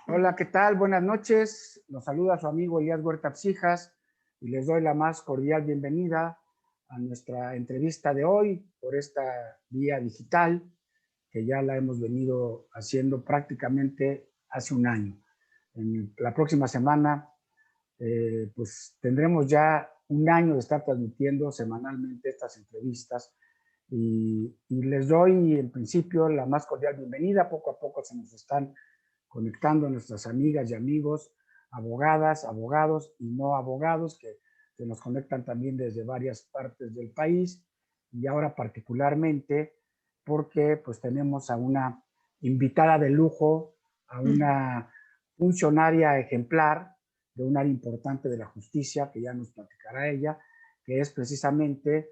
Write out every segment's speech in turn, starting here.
Hola, ¿qué tal? Buenas noches. Los saluda su amigo Elías Huerta Psijas y les doy la más cordial bienvenida a nuestra entrevista de hoy por esta vía digital que ya la hemos venido haciendo prácticamente hace un año. En la próxima semana, pues tendremos ya un año de estar transmitiendo semanalmente estas entrevistas y les doy en principio la más cordial bienvenida. Poco a poco se nos están conectando a nuestras amigas y amigos, abogadas, abogados y no abogados que se nos conectan también desde varias partes del país y ahora particularmente porque pues tenemos a una invitada de lujo, a una funcionaria ejemplar de un área importante de la justicia, que ya nos platicará ella, que es precisamente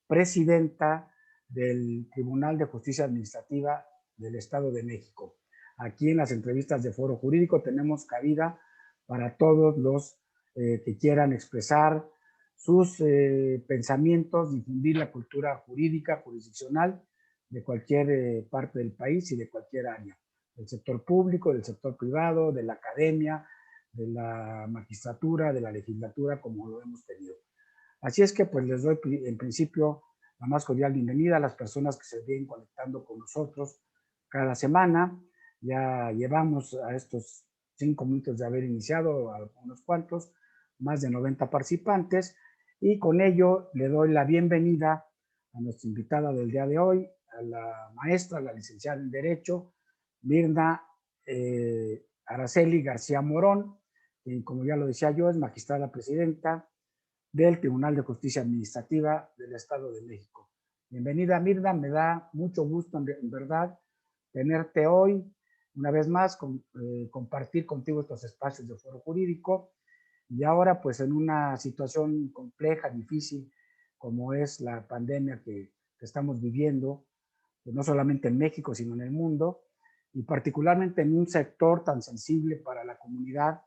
presidenta del Tribunal de Justicia Administrativa del Estado de México. Aquí en las entrevistas de Foro Jurídico tenemos cabida para todos los que quieran expresar sus pensamientos, difundir la cultura jurídica, jurisdiccional de cualquier parte del país y de cualquier área, del sector público, del sector privado, de la academia, de la magistratura, de la legislatura, como lo hemos tenido. Así es que pues les doy en principio la más cordial bienvenida a las personas que se vienen conectando con nosotros cada semana. Ya llevamos a estos 5 minutos de haber iniciado a unos cuantos, más de 90 participantes, y con ello le doy la bienvenida a nuestra invitada del día de hoy, a la maestra, la licenciada en Derecho, Mirna Araceli García Morón, y como ya lo decía yo, es magistrada presidenta del Tribunal de Justicia Administrativa del Estado de México. Bienvenida, Mirna, me da mucho gusto, en verdad, tenerte hoy, una vez más, compartir contigo estos espacios de foro jurídico y ahora, pues, en una situación compleja, difícil, como es la pandemia que estamos viviendo, pues, no solamente en México, sino en el mundo, y particularmente en un sector tan sensible para la comunidad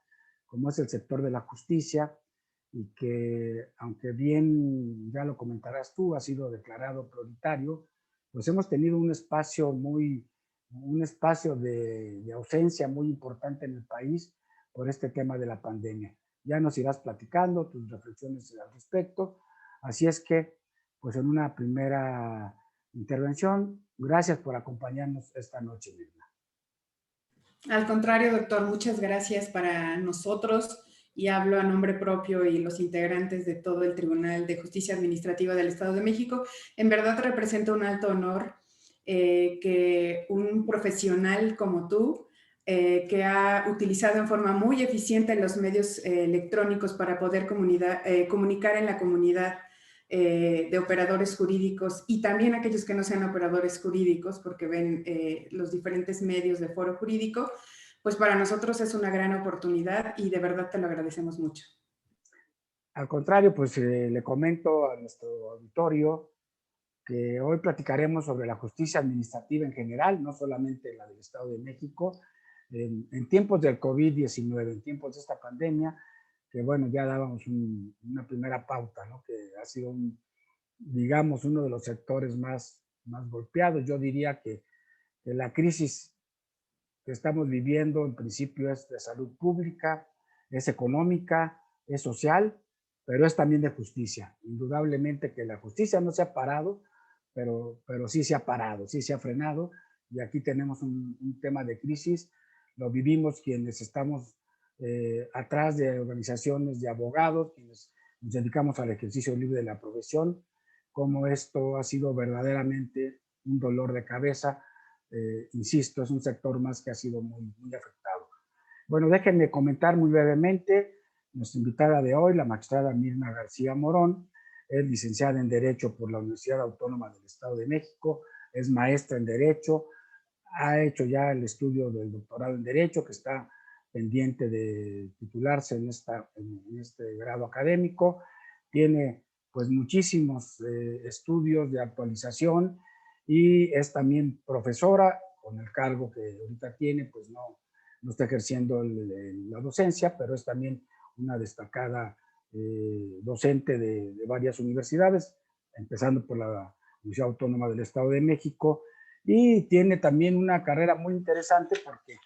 como es el sector de la justicia, y que, aunque bien ya lo comentarás tú, ha sido declarado prioritario, pues hemos tenido un espacio de ausencia muy importante en el país por este tema de la pandemia. Ya nos irás platicando tus reflexiones al respecto. Así es que, pues en una primera intervención, gracias por acompañarnos esta noche, Mirna. Al contrario, doctor, muchas gracias para nosotros y hablo a nombre propio y los integrantes de todo el Tribunal de Justicia Administrativa del Estado de México. En verdad representa un alto honor que un profesional como tú, que ha utilizado en forma muy eficiente los medios electrónicos para poder comunicar en la comunidad de operadores jurídicos y también aquellos que no sean operadores jurídicos porque ven los diferentes medios de foro jurídico, pues para nosotros es una gran oportunidad y de verdad te lo agradecemos mucho. Al contrario, pues le comento a nuestro auditorio que hoy platicaremos sobre la justicia administrativa en general, no solamente la del Estado de México, en tiempos del COVID-19, en tiempos de esta pandemia, que bueno, ya dábamos una primera pauta, ¿no? Que ha sido, digamos, uno de los sectores más golpeados. Yo diría que la crisis que estamos viviendo en principio es de salud pública, es económica, es social, pero es también de justicia. Indudablemente que la justicia no se ha parado, pero sí se ha parado, sí se ha frenado, y aquí tenemos un tema de crisis. Lo vivimos quienes estamos atrás de organizaciones de abogados, quienes nos dedicamos al ejercicio libre de la profesión, como esto ha sido verdaderamente un dolor de cabeza. Insisto, es un sector más que ha sido muy afectado. Bueno, déjenme comentar muy brevemente. Nuestra invitada de hoy, la magistrada Mirna García Morón, es licenciada en Derecho por la Universidad Autónoma del Estado de México, es maestra en Derecho, ha hecho ya el estudio del doctorado en Derecho, que está pendiente de titularse en este grado académico. Tiene pues muchísimos estudios de actualización y es también profesora, con el cargo que ahorita tiene, pues no está ejerciendo la docencia, pero es también una destacada docente de varias universidades, empezando por la Universidad Autónoma del Estado de México, y tiene también una carrera muy interesante porque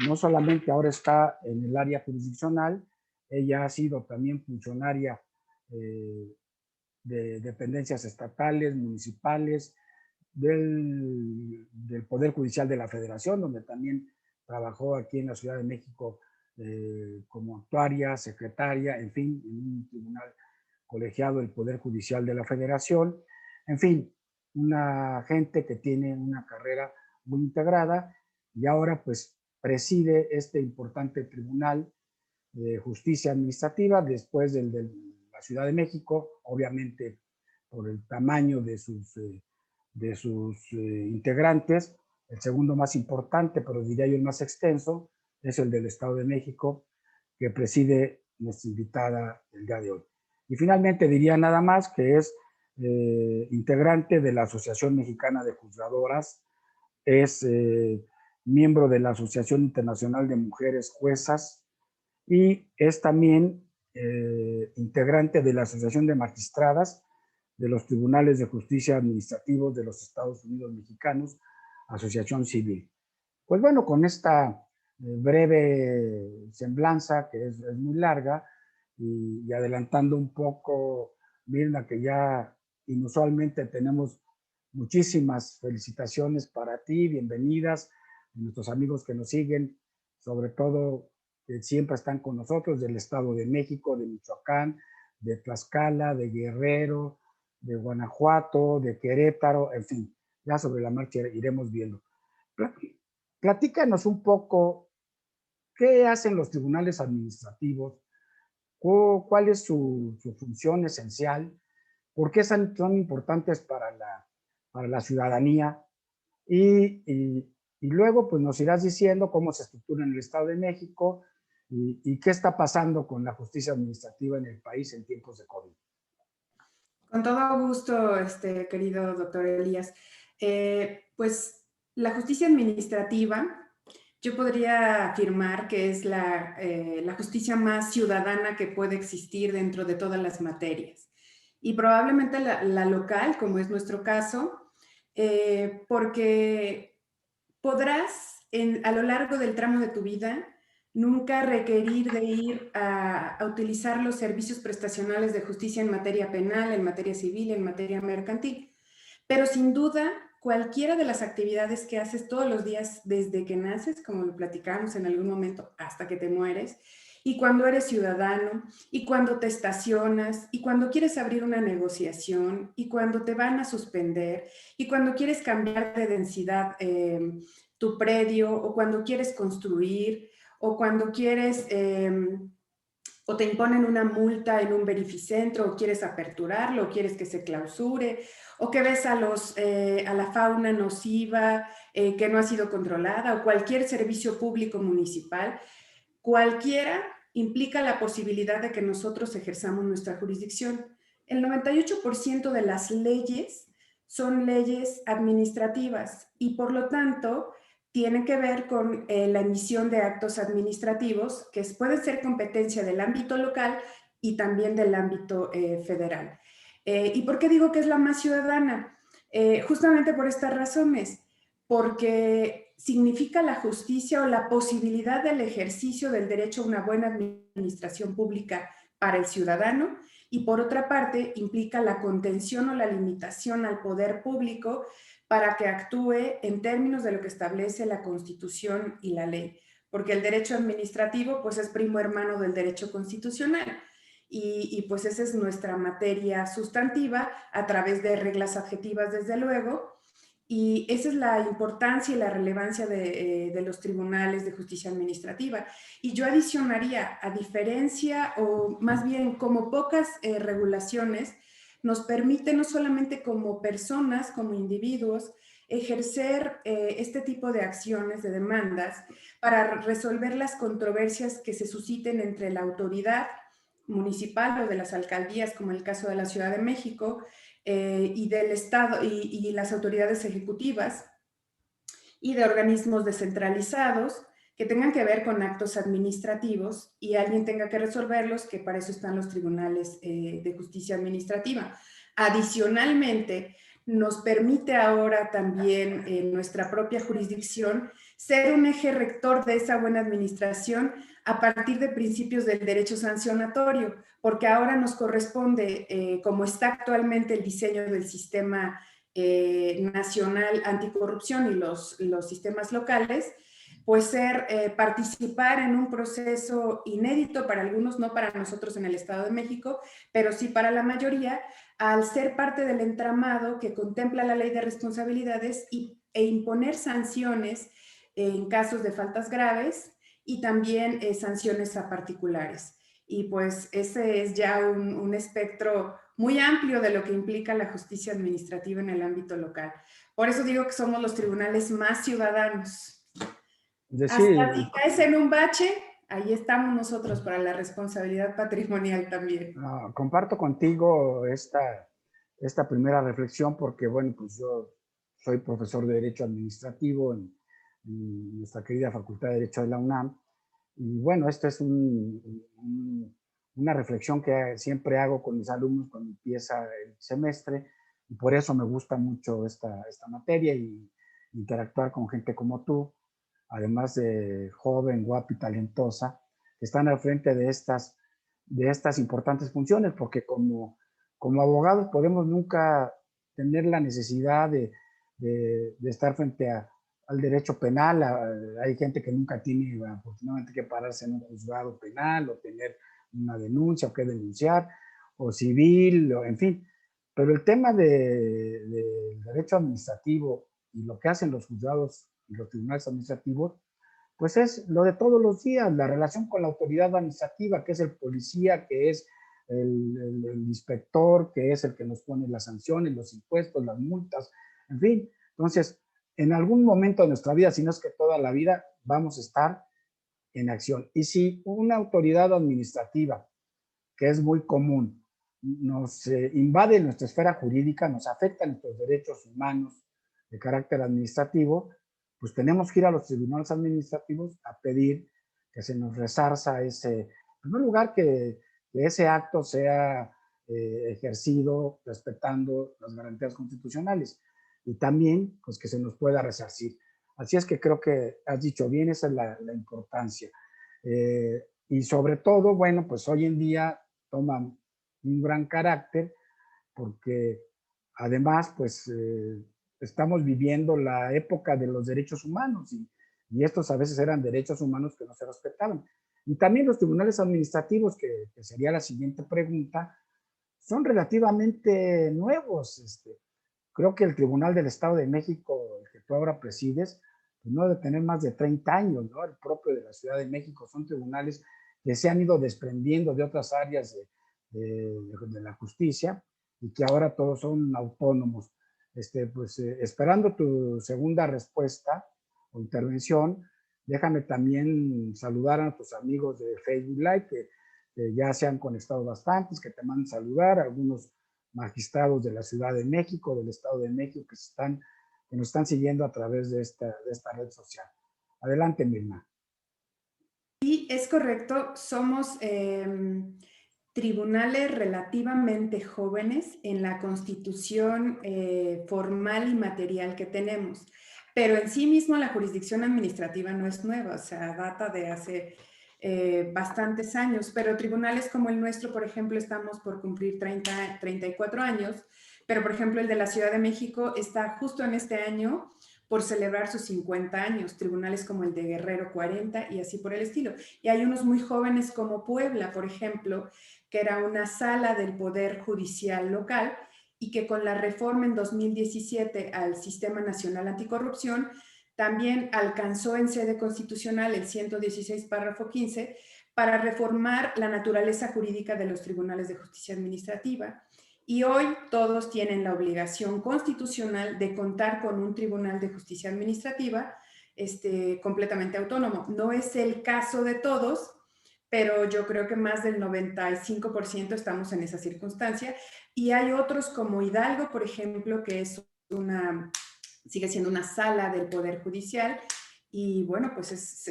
no solamente ahora está en el área jurisdiccional, ella ha sido también funcionaria de dependencias estatales, municipales, del Poder Judicial de la Federación, donde también trabajó aquí en la Ciudad de México como actuaria, secretaria, en fin, en un tribunal colegiado del Poder Judicial de la Federación. En fin, una gente que tiene una carrera muy integrada y ahora pues preside este importante tribunal de justicia administrativa después del de la Ciudad de México, obviamente por el tamaño de sus integrantes. El segundo más importante, pero diría yo el más extenso, es el del Estado de México, que preside nuestra invitada el día de hoy. Y finalmente diría nada más que es integrante de la Asociación Mexicana de Juzgadoras, es miembro de la Asociación Internacional de Mujeres Juezas y es también integrante de la Asociación de Magistradas de los Tribunales de Justicia Administrativos de los Estados Unidos Mexicanos, Asociación Civil. Pues bueno, con esta breve semblanza, que es muy larga, y adelantando un poco, Mirna, que ya inusualmente tenemos muchísimas felicitaciones para ti, bienvenidas, nuestros amigos que nos siguen, sobre todo que siempre están con nosotros, del Estado de México, de Michoacán, de Tlaxcala, de Guerrero, de Guanajuato, de Querétaro, en fin, ya sobre la marcha iremos viendo. Platícanos un poco qué hacen los tribunales administrativos, cuál es su función esencial, por qué son importantes para la ciudadanía y luego pues nos irás diciendo cómo se estructura en el Estado de México y qué está pasando con la justicia administrativa en el país en tiempos de COVID. Con todo gusto, querido doctor Elías. Pues la justicia administrativa, yo podría afirmar que es la justicia más ciudadana que puede existir dentro de todas las materias. Y probablemente la local, como es nuestro caso, porque podrás a lo largo del tramo de tu vida nunca requerir de ir a utilizar los servicios prestacionales de justicia en materia penal, en materia civil, en materia mercantil. Pero sin duda, cualquiera de las actividades que haces todos los días desde que naces, como lo platicamos en algún momento, hasta que te mueres, y cuando eres ciudadano, y cuando te estacionas, y cuando quieres abrir una negociación, y cuando te van a suspender, y cuando quieres cambiar de densidad tu predio, o cuando quieres construir, o cuando quieres o te imponen una multa en un verificentro, o quieres aperturarlo, o quieres que se clausure, o que ves a la fauna nociva que no ha sido controlada, o cualquier servicio público municipal, cualquiera implica la posibilidad de que nosotros ejerzamos nuestra jurisdicción. El 98% de las leyes son leyes administrativas y por lo tanto tiene que ver con la emisión de actos administrativos que pueden ser competencia del ámbito local y también del ámbito federal. ¿Y por qué digo que es la más ciudadana? Justamente por estas razones, porque significa la justicia o la posibilidad del ejercicio del derecho a una buena administración pública para el ciudadano y por otra parte implica la contención o la limitación al poder público para que actúe en términos de lo que establece la Constitución y la ley, porque el derecho administrativo pues es primo hermano del derecho constitucional y pues esa es nuestra materia sustantiva a través de reglas adjetivas desde luego. Y esa es la importancia y la relevancia de los tribunales de justicia administrativa. Y yo adicionaría, a diferencia o más bien como pocas regulaciones, nos permite no solamente como personas, como individuos, ejercer este tipo de acciones, de demandas, para resolver las controversias que se susciten entre la autoridad municipal o de las alcaldías, como el caso de la Ciudad de México, y del Estado y las autoridades ejecutivas y de organismos descentralizados que tengan que ver con actos administrativos y alguien tenga que resolverlos, que para eso están los tribunales de justicia administrativa. Adicionalmente, nos permite ahora también en nuestra propia jurisdicción ser un eje rector de esa buena administración a partir de principios del derecho sancionatorio, porque ahora nos corresponde, como está actualmente el diseño del sistema nacional anticorrupción y los sistemas locales, pues participar en un proceso inédito para algunos, no para nosotros en el Estado de México, pero sí para la mayoría, al ser parte del entramado que contempla la ley de responsabilidades e imponer sanciones en casos de faltas graves y también sanciones a particulares. Y pues ese es ya un espectro muy amplio de lo que implica la justicia administrativa en el ámbito local. Por eso digo que somos los tribunales más ciudadanos. Hasta si Decir, caes en un bache, ahí estamos nosotros para la responsabilidad patrimonial también. comparto contigo esta primera reflexión porque, bueno, pues yo soy profesor de Derecho Administrativo en nuestra querida Facultad de Derecho de la UNAM. Y bueno, esta es una reflexión que siempre hago con mis alumnos cuando empieza el semestre, y por eso me gusta mucho esta materia y interactuar con gente como tú, además de joven, guapa y talentosa, que están al frente de estas importantes funciones, porque como abogados podemos nunca tener la necesidad de estar frente al derecho penal. Hay gente que nunca tiene afortunadamente que pararse en un juzgado penal o tener una denuncia o que denunciar, o civil, o, en fin. Pero el tema del derecho administrativo y lo que hacen los juzgados y los tribunales administrativos, pues es lo de todos los días, la relación con la autoridad administrativa, que es el policía, que es el inspector, que es el que nos pone las sanciones, los impuestos, las multas, en fin. Entonces, en algún momento de nuestra vida, si no es que toda la vida, vamos a estar en acción. Y si una autoridad administrativa, que es muy común, nos invade nuestra esfera jurídica, nos afecta nuestros derechos humanos de carácter administrativo, pues tenemos que ir a los tribunales administrativos a pedir que se nos resarza ese, en primer lugar, que ese acto sea ejercido respetando las garantías constitucionales, y también pues que se nos pueda resarcir. Así es que creo que has dicho bien, esa es la importancia. Y sobre todo, bueno, pues hoy en día toma un gran carácter porque además, pues estamos viviendo la época de los derechos humanos, y estos a veces eran derechos humanos que no se respetaban. Y también los tribunales administrativos, que sería la siguiente pregunta, son relativamente nuevos. Creo que el Tribunal del Estado de México, el que tú ahora presides, pues no debe tener más de 30 años, ¿no? El propio de la Ciudad de México son tribunales que se han ido desprendiendo de otras áreas de la justicia y que ahora todos son autónomos. Pues esperando tu segunda respuesta o intervención, déjame también saludar a nuestros amigos de Facebook Live que ya se han conectado bastantes, que te mandan saludar, algunos magistrados de la Ciudad de México, del Estado de México, que nos están siguiendo a través de esta red social. Adelante, Mirna. Sí, es correcto. Somos tribunales relativamente jóvenes en la constitución formal y material que tenemos, pero en sí mismo la jurisdicción administrativa no es nueva, o sea, data de hace bastantes años, pero tribunales como el nuestro, por ejemplo, estamos por cumplir 34 años, pero por ejemplo el de la Ciudad de México está justo en este año por celebrar sus 50 años, tribunales como el de Guerrero 40 y así por el estilo. Y hay unos muy jóvenes como Puebla, por ejemplo, que era una sala del Poder Judicial local y que con la reforma en 2017 al Sistema Nacional Anticorrupción también alcanzó en sede constitucional el 116 párrafo 15 para reformar la naturaleza jurídica de los tribunales de justicia administrativa. Y hoy todos tienen la obligación constitucional de contar con un tribunal de justicia administrativa completamente autónomo. No es el caso de todos, pero yo creo que más del 95% estamos en esa circunstancia. Y hay otros como Hidalgo, por ejemplo, que sigue siendo una sala del Poder Judicial. Y bueno, pues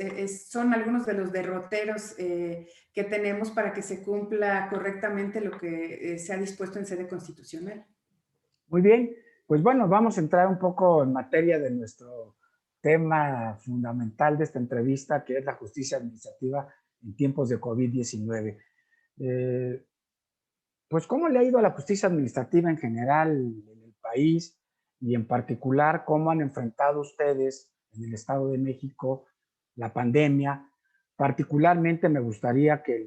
son algunos de los derroteros que tenemos para que se cumpla correctamente lo que se ha dispuesto en sede constitucional. Muy bien, Pues bueno, vamos a entrar un poco en materia de nuestro tema fundamental de esta entrevista, que es la justicia administrativa en tiempos de COVID-19. Eh, pues, ¿cómo le ha ido a la justicia administrativa en general en el país y en particular cómo han enfrentado ustedes en el Estado de México la pandemia? Particularmente me gustaría que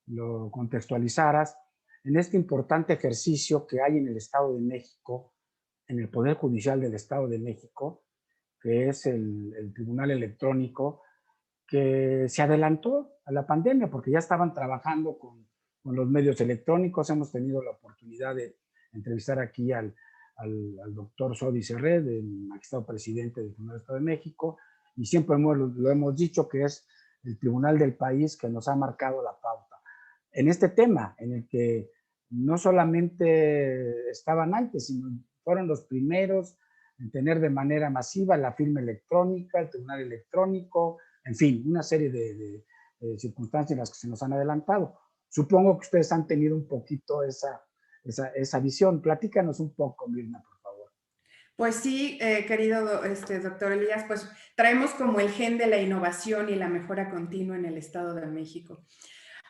lo contextualizaras en este importante ejercicio que hay en el Estado de México, en el Poder Judicial del Estado de México, que es el Tribunal Electrónico, que se adelantó a la pandemia porque ya estaban trabajando con los medios electrónicos. Hemos tenido la oportunidad de entrevistar aquí al doctor Sodi Serret, el magistrado presidente del Tribunal del Estado de México, y siempre lo hemos dicho que es el tribunal del país que nos ha marcado la pauta. En este tema, en el que no solamente estaban antes, sino fueron los primeros en tener de manera masiva la firma electrónica, el tribunal electrónico, en fin, una serie de circunstancias en las que se nos han adelantado. Supongo que ustedes han tenido un poquito esa visión. Platícanos un poco, Mirna, por favor. Pues sí, querido doctor Elías, pues traemos como el gen de la innovación y la mejora continua en el Estado de México.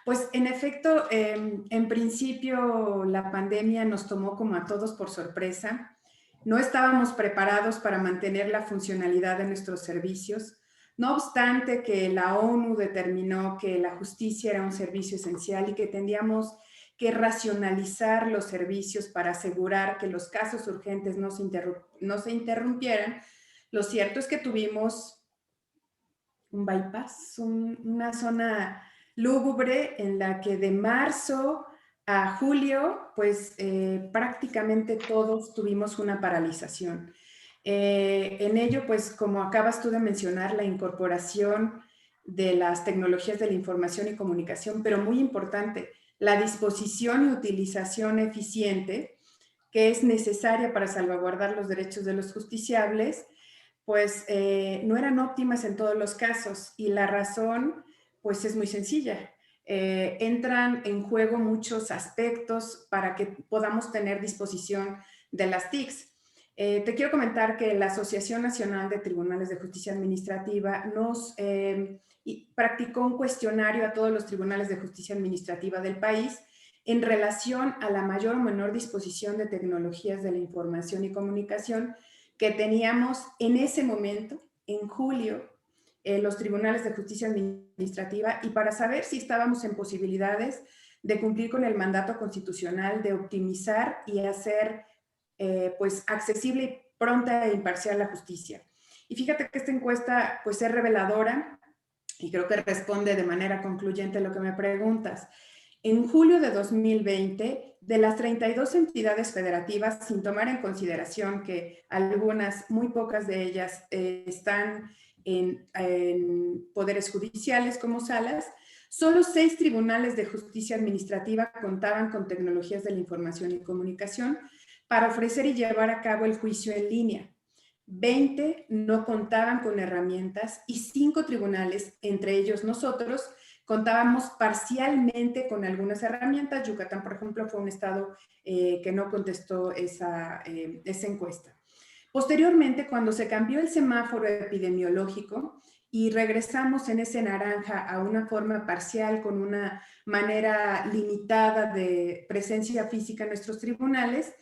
Pues en efecto, en principio la pandemia nos tomó como a todos por sorpresa. No estábamos preparados para mantener la funcionalidad de nuestros servicios. No obstante que la ONU determinó que la justicia era un servicio esencial y que tendríamos que racionalizar los servicios para asegurar que los casos urgentes no se interrumpieran, lo cierto es que tuvimos un bypass, una zona lúgubre en la que de marzo a julio, pues prácticamente todos tuvimos una paralización. En ello, pues como acabas tú de mencionar, la incorporación de las tecnologías de la información y comunicación, pero muy importante, la disposición y utilización eficiente que es necesaria para salvaguardar los derechos de los justiciables, pues no eran óptimas en todos los casos y la razón pues es muy sencilla. Entran en juego muchos aspectos para que podamos tener disposición de las TICs. Te quiero comentar que la Asociación Nacional de Tribunales de Justicia Administrativa nos practicó un cuestionario a todos los tribunales de justicia administrativa del país en relación a la mayor o menor disposición de tecnologías de la información y comunicación que teníamos en ese momento, en julio, los tribunales de justicia administrativa, y para saber si estábamos en posibilidades de cumplir con el mandato constitucional de optimizar y hacer pues accesible y pronta e imparcial la justicia. Y fíjate que esta encuesta pues es reveladora y creo que responde de manera concluyente a lo que me preguntas. En julio de 2020, de las 32 entidades federativas, sin tomar en consideración que algunas, muy pocas de ellas, están en poderes judiciales como salas, solo 6 tribunales de justicia administrativa contaban con tecnologías de la información y comunicación para ofrecer y llevar a cabo el juicio en línea. 20 no contaban con herramientas y 5 tribunales, entre ellos nosotros, contábamos parcialmente con algunas herramientas. Yucatán, por ejemplo, fue un estado que no contestó esa encuesta. Posteriormente, cuando se cambió el semáforo epidemiológico y regresamos en ese naranja a una forma parcial con una manera limitada de presencia física en nuestros tribunales,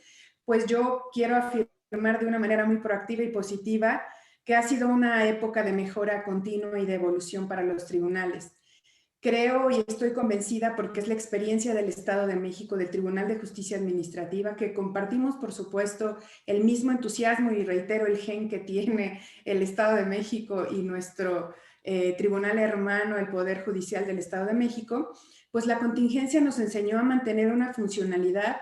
pues yo quiero afirmar de una manera muy proactiva y positiva que ha sido una época de mejora continua y de evolución para los tribunales. Creo y estoy convencida porque es la experiencia del Estado de México, del Tribunal de Justicia Administrativa, que compartimos, por supuesto, el mismo entusiasmo y reitero el gen que tiene el Estado de México y nuestro tribunal hermano, el Poder Judicial del Estado de México, pues la contingencia nos enseñó a mantener una funcionalidad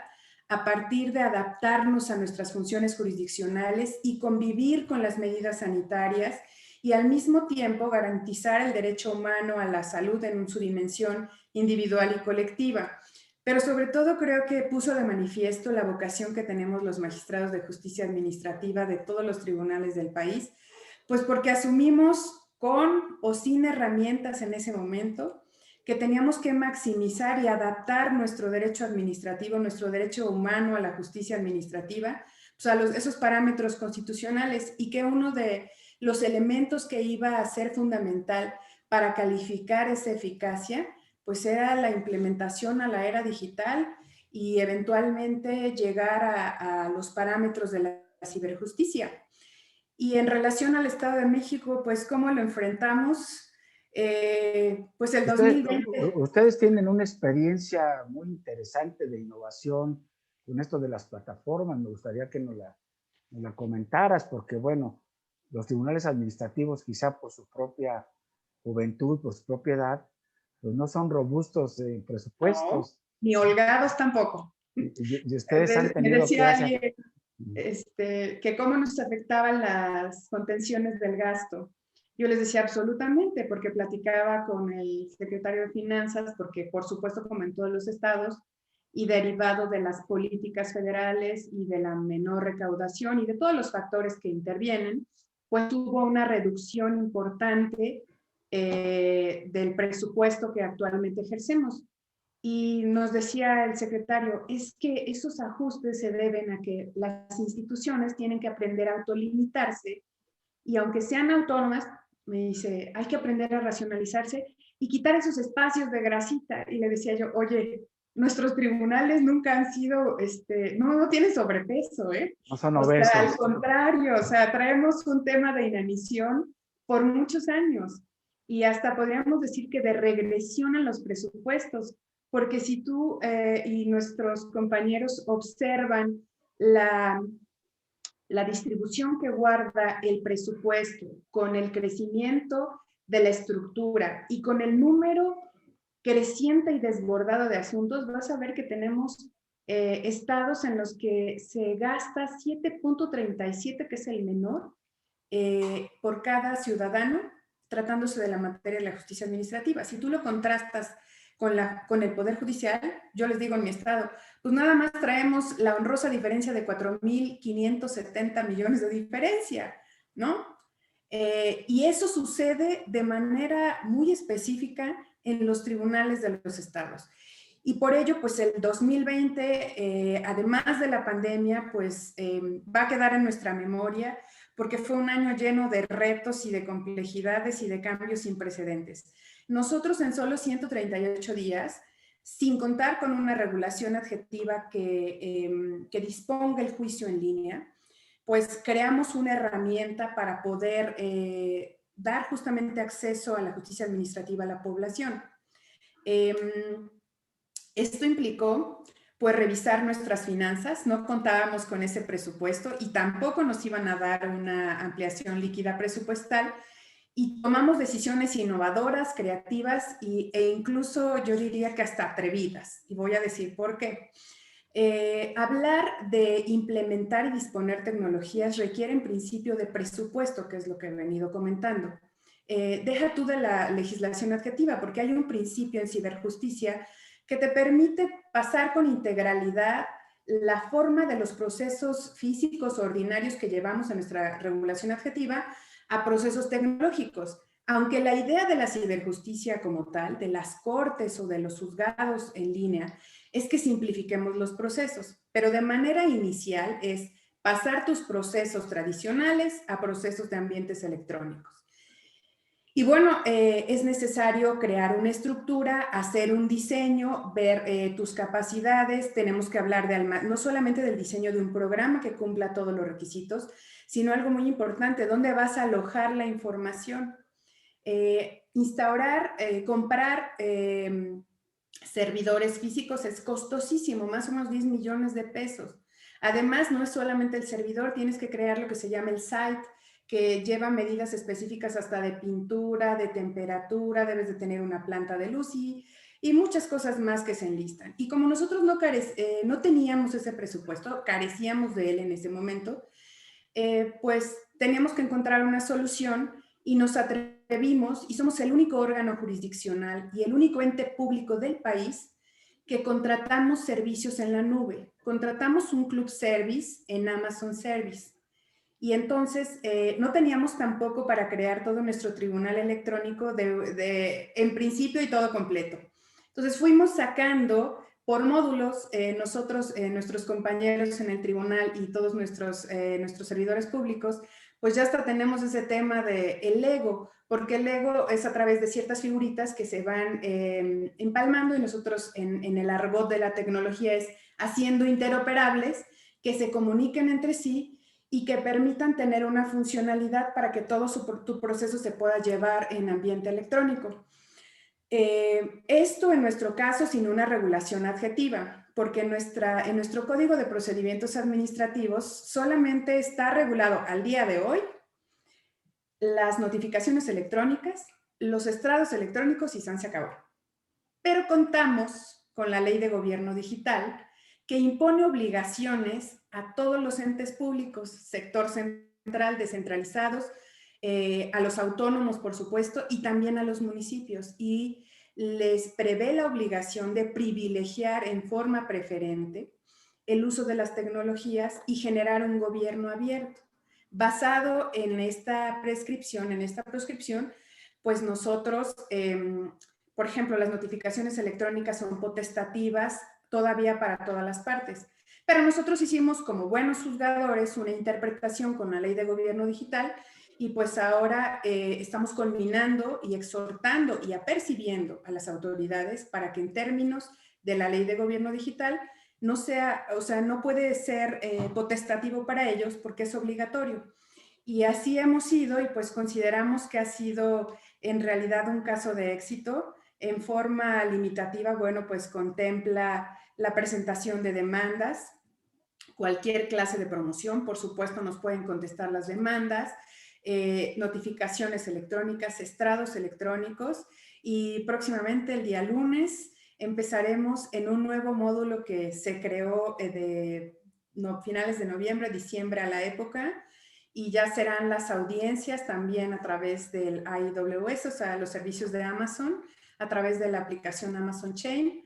a partir de adaptarnos a nuestras funciones jurisdiccionales y convivir con las medidas sanitarias y al mismo tiempo garantizar el derecho humano a la salud en su dimensión individual y colectiva. Pero sobre todo creo que puso de manifiesto la vocación que tenemos los magistrados de justicia administrativa de todos los tribunales del país, pues porque asumimos con o sin herramientas en ese momento que teníamos que maximizar y adaptar nuestro derecho administrativo, nuestro derecho humano a la justicia administrativa, pues a esos parámetros constitucionales, y que uno de los elementos que iba a ser fundamental para calificar esa eficacia, pues era la implementación a la era digital y eventualmente llegar a los parámetros de la ciberjusticia. Y en relación al Estado de México, pues ¿cómo lo enfrentamos? Pues el 2020. Ustedes tienen una experiencia muy interesante de innovación con esto de las plataformas. Me gustaría que nos la comentaras, porque bueno, los tribunales administrativos, quizá por su propia juventud, por su propia edad, pues no son robustos en presupuestos. No, ni holgados tampoco. Y ustedes han Me tenido que decía hacer... alguien que cómo nos afectaban las contenciones del gasto. Yo les decía absolutamente, porque platicaba con el secretario de Finanzas, porque por supuesto, como en todos los estados, y derivado de las políticas federales y de la menor recaudación y de todos los factores que intervienen, pues hubo una reducción importante del presupuesto que actualmente ejercemos. Y nos decía el secretario, es que esos ajustes se deben a que las instituciones tienen que aprender a autolimitarse y aunque sean autónomas, me dice, hay que aprender a racionalizarse y quitar esos espacios de grasita. Y le decía yo, oye, nuestros tribunales nunca han sido, no tienen sobrepeso, ¿eh? No son O sea, obesos. al contrario, o sea, traemos un tema de inanición por muchos años y hasta podríamos decir que de regresión a los presupuestos, porque si tú y nuestros compañeros observan la distribución que guarda el presupuesto con el crecimiento de la estructura y con el número creciente y desbordado de asuntos, vas a ver que tenemos estados en los que se gasta 7.37, que es el menor, por cada ciudadano, tratándose de la materia de la justicia administrativa. Si tú lo contrastas con el Poder Judicial, yo les digo en mi estado, pues nada más traemos la honrosa diferencia de 4.570 millones de diferencia, ¿no? Y eso sucede de manera muy específica en los tribunales de los estados. Y por ello, pues el 2020, además de la pandemia, pues va a quedar en nuestra memoria porque fue un año lleno de retos y de complejidades y de cambios sin precedentes. Nosotros en solo 138 días, sin contar con una regulación adjetiva que disponga el juicio en línea, pues creamos una herramienta para poder dar justamente acceso a la justicia administrativa a la población. Esto implicó pues revisar nuestras finanzas, no contábamos con ese presupuesto y tampoco nos iban a dar una ampliación líquida presupuestal y tomamos decisiones innovadoras, creativas e incluso yo diría que hasta atrevidas. Y voy a decir por qué. Hablar de implementar y disponer tecnologías requiere en principio de presupuesto, que es lo que he venido comentando. Deja tú de la legislación adjetiva, porque hay un principio en ciberjusticia que te permite pasar con integralidad la forma de los procesos físicos ordinarios que llevamos en nuestra regulación adjetiva a procesos tecnológicos. Aunque la idea de la ciberjusticia como tal, de las cortes o de los juzgados en línea, es que simplifiquemos los procesos, pero de manera inicial es pasar tus procesos tradicionales a procesos de ambientes electrónicos. Y bueno, es necesario crear una estructura, hacer un diseño, ver tus capacidades. Tenemos que hablar no solamente del diseño de un programa que cumpla todos los requisitos, sino algo muy importante, ¿dónde vas a alojar la información? Comprar servidores físicos es costosísimo, más o menos 10 millones de pesos. Además, no es solamente el servidor, tienes que crear lo que se llama el site, que lleva medidas específicas hasta de pintura, de temperatura, debes de tener una planta de luz y muchas cosas más que se enlistan. Y como nosotros no teníamos ese presupuesto, carecíamos de él en ese momento, pues teníamos que encontrar una solución y nos atrevimos y somos el único órgano jurisdiccional y el único ente público del país que contratamos servicios en la nube. Contratamos un club service en Amazon Service. y entonces no teníamos tampoco para crear todo nuestro tribunal electrónico en principio y todo completo. Entonces fuimos sacando por módulos, nosotros, nuestros compañeros en el tribunal y todos nuestros servidores públicos, pues ya hasta tenemos ese tema del Lego, porque el Lego es a través de ciertas figuritas que se van empalmando y nosotros en el argot de la tecnología es haciendo interoperables que se comuniquen entre sí y que permitan tener una funcionalidad para que todo tu proceso se pueda llevar en ambiente electrónico. Esto en nuestro caso sin una regulación adjetiva, porque en nuestro Código de Procedimientos Administrativos solamente está regulado al día de hoy las notificaciones electrónicas, los estrados electrónicos y se acabó. Pero contamos con la Ley de Gobierno Digital que impone obligaciones a todos los entes públicos, sector central, descentralizados, a los autónomos, por supuesto, y también a los municipios. Y les prevé la obligación de privilegiar en forma preferente el uso de las tecnologías y generar un gobierno abierto. Basado en esta proscripción, pues nosotros, por ejemplo, las notificaciones electrónicas son potestativas todavía para todas las partes. Pero nosotros hicimos como buenos juzgadores una interpretación con la Ley de Gobierno Digital y pues ahora estamos culminando y exhortando y apercibiendo a las autoridades para que en términos de la Ley de Gobierno Digital no sea, o sea, no puede ser potestativo para ellos porque es obligatorio. Y así hemos ido y pues consideramos que ha sido en realidad un caso de éxito. En forma limitativa, bueno, pues contempla la presentación de demandas, cualquier clase de promoción, por supuesto nos pueden contestar las demandas, notificaciones electrónicas, estrados electrónicos y próximamente el día lunes empezaremos en un nuevo módulo que se creó finales de noviembre, diciembre a la época, y ya serán las audiencias también a través del AWS, o sea, los servicios de Amazon, a través de la aplicación Amazon Chain,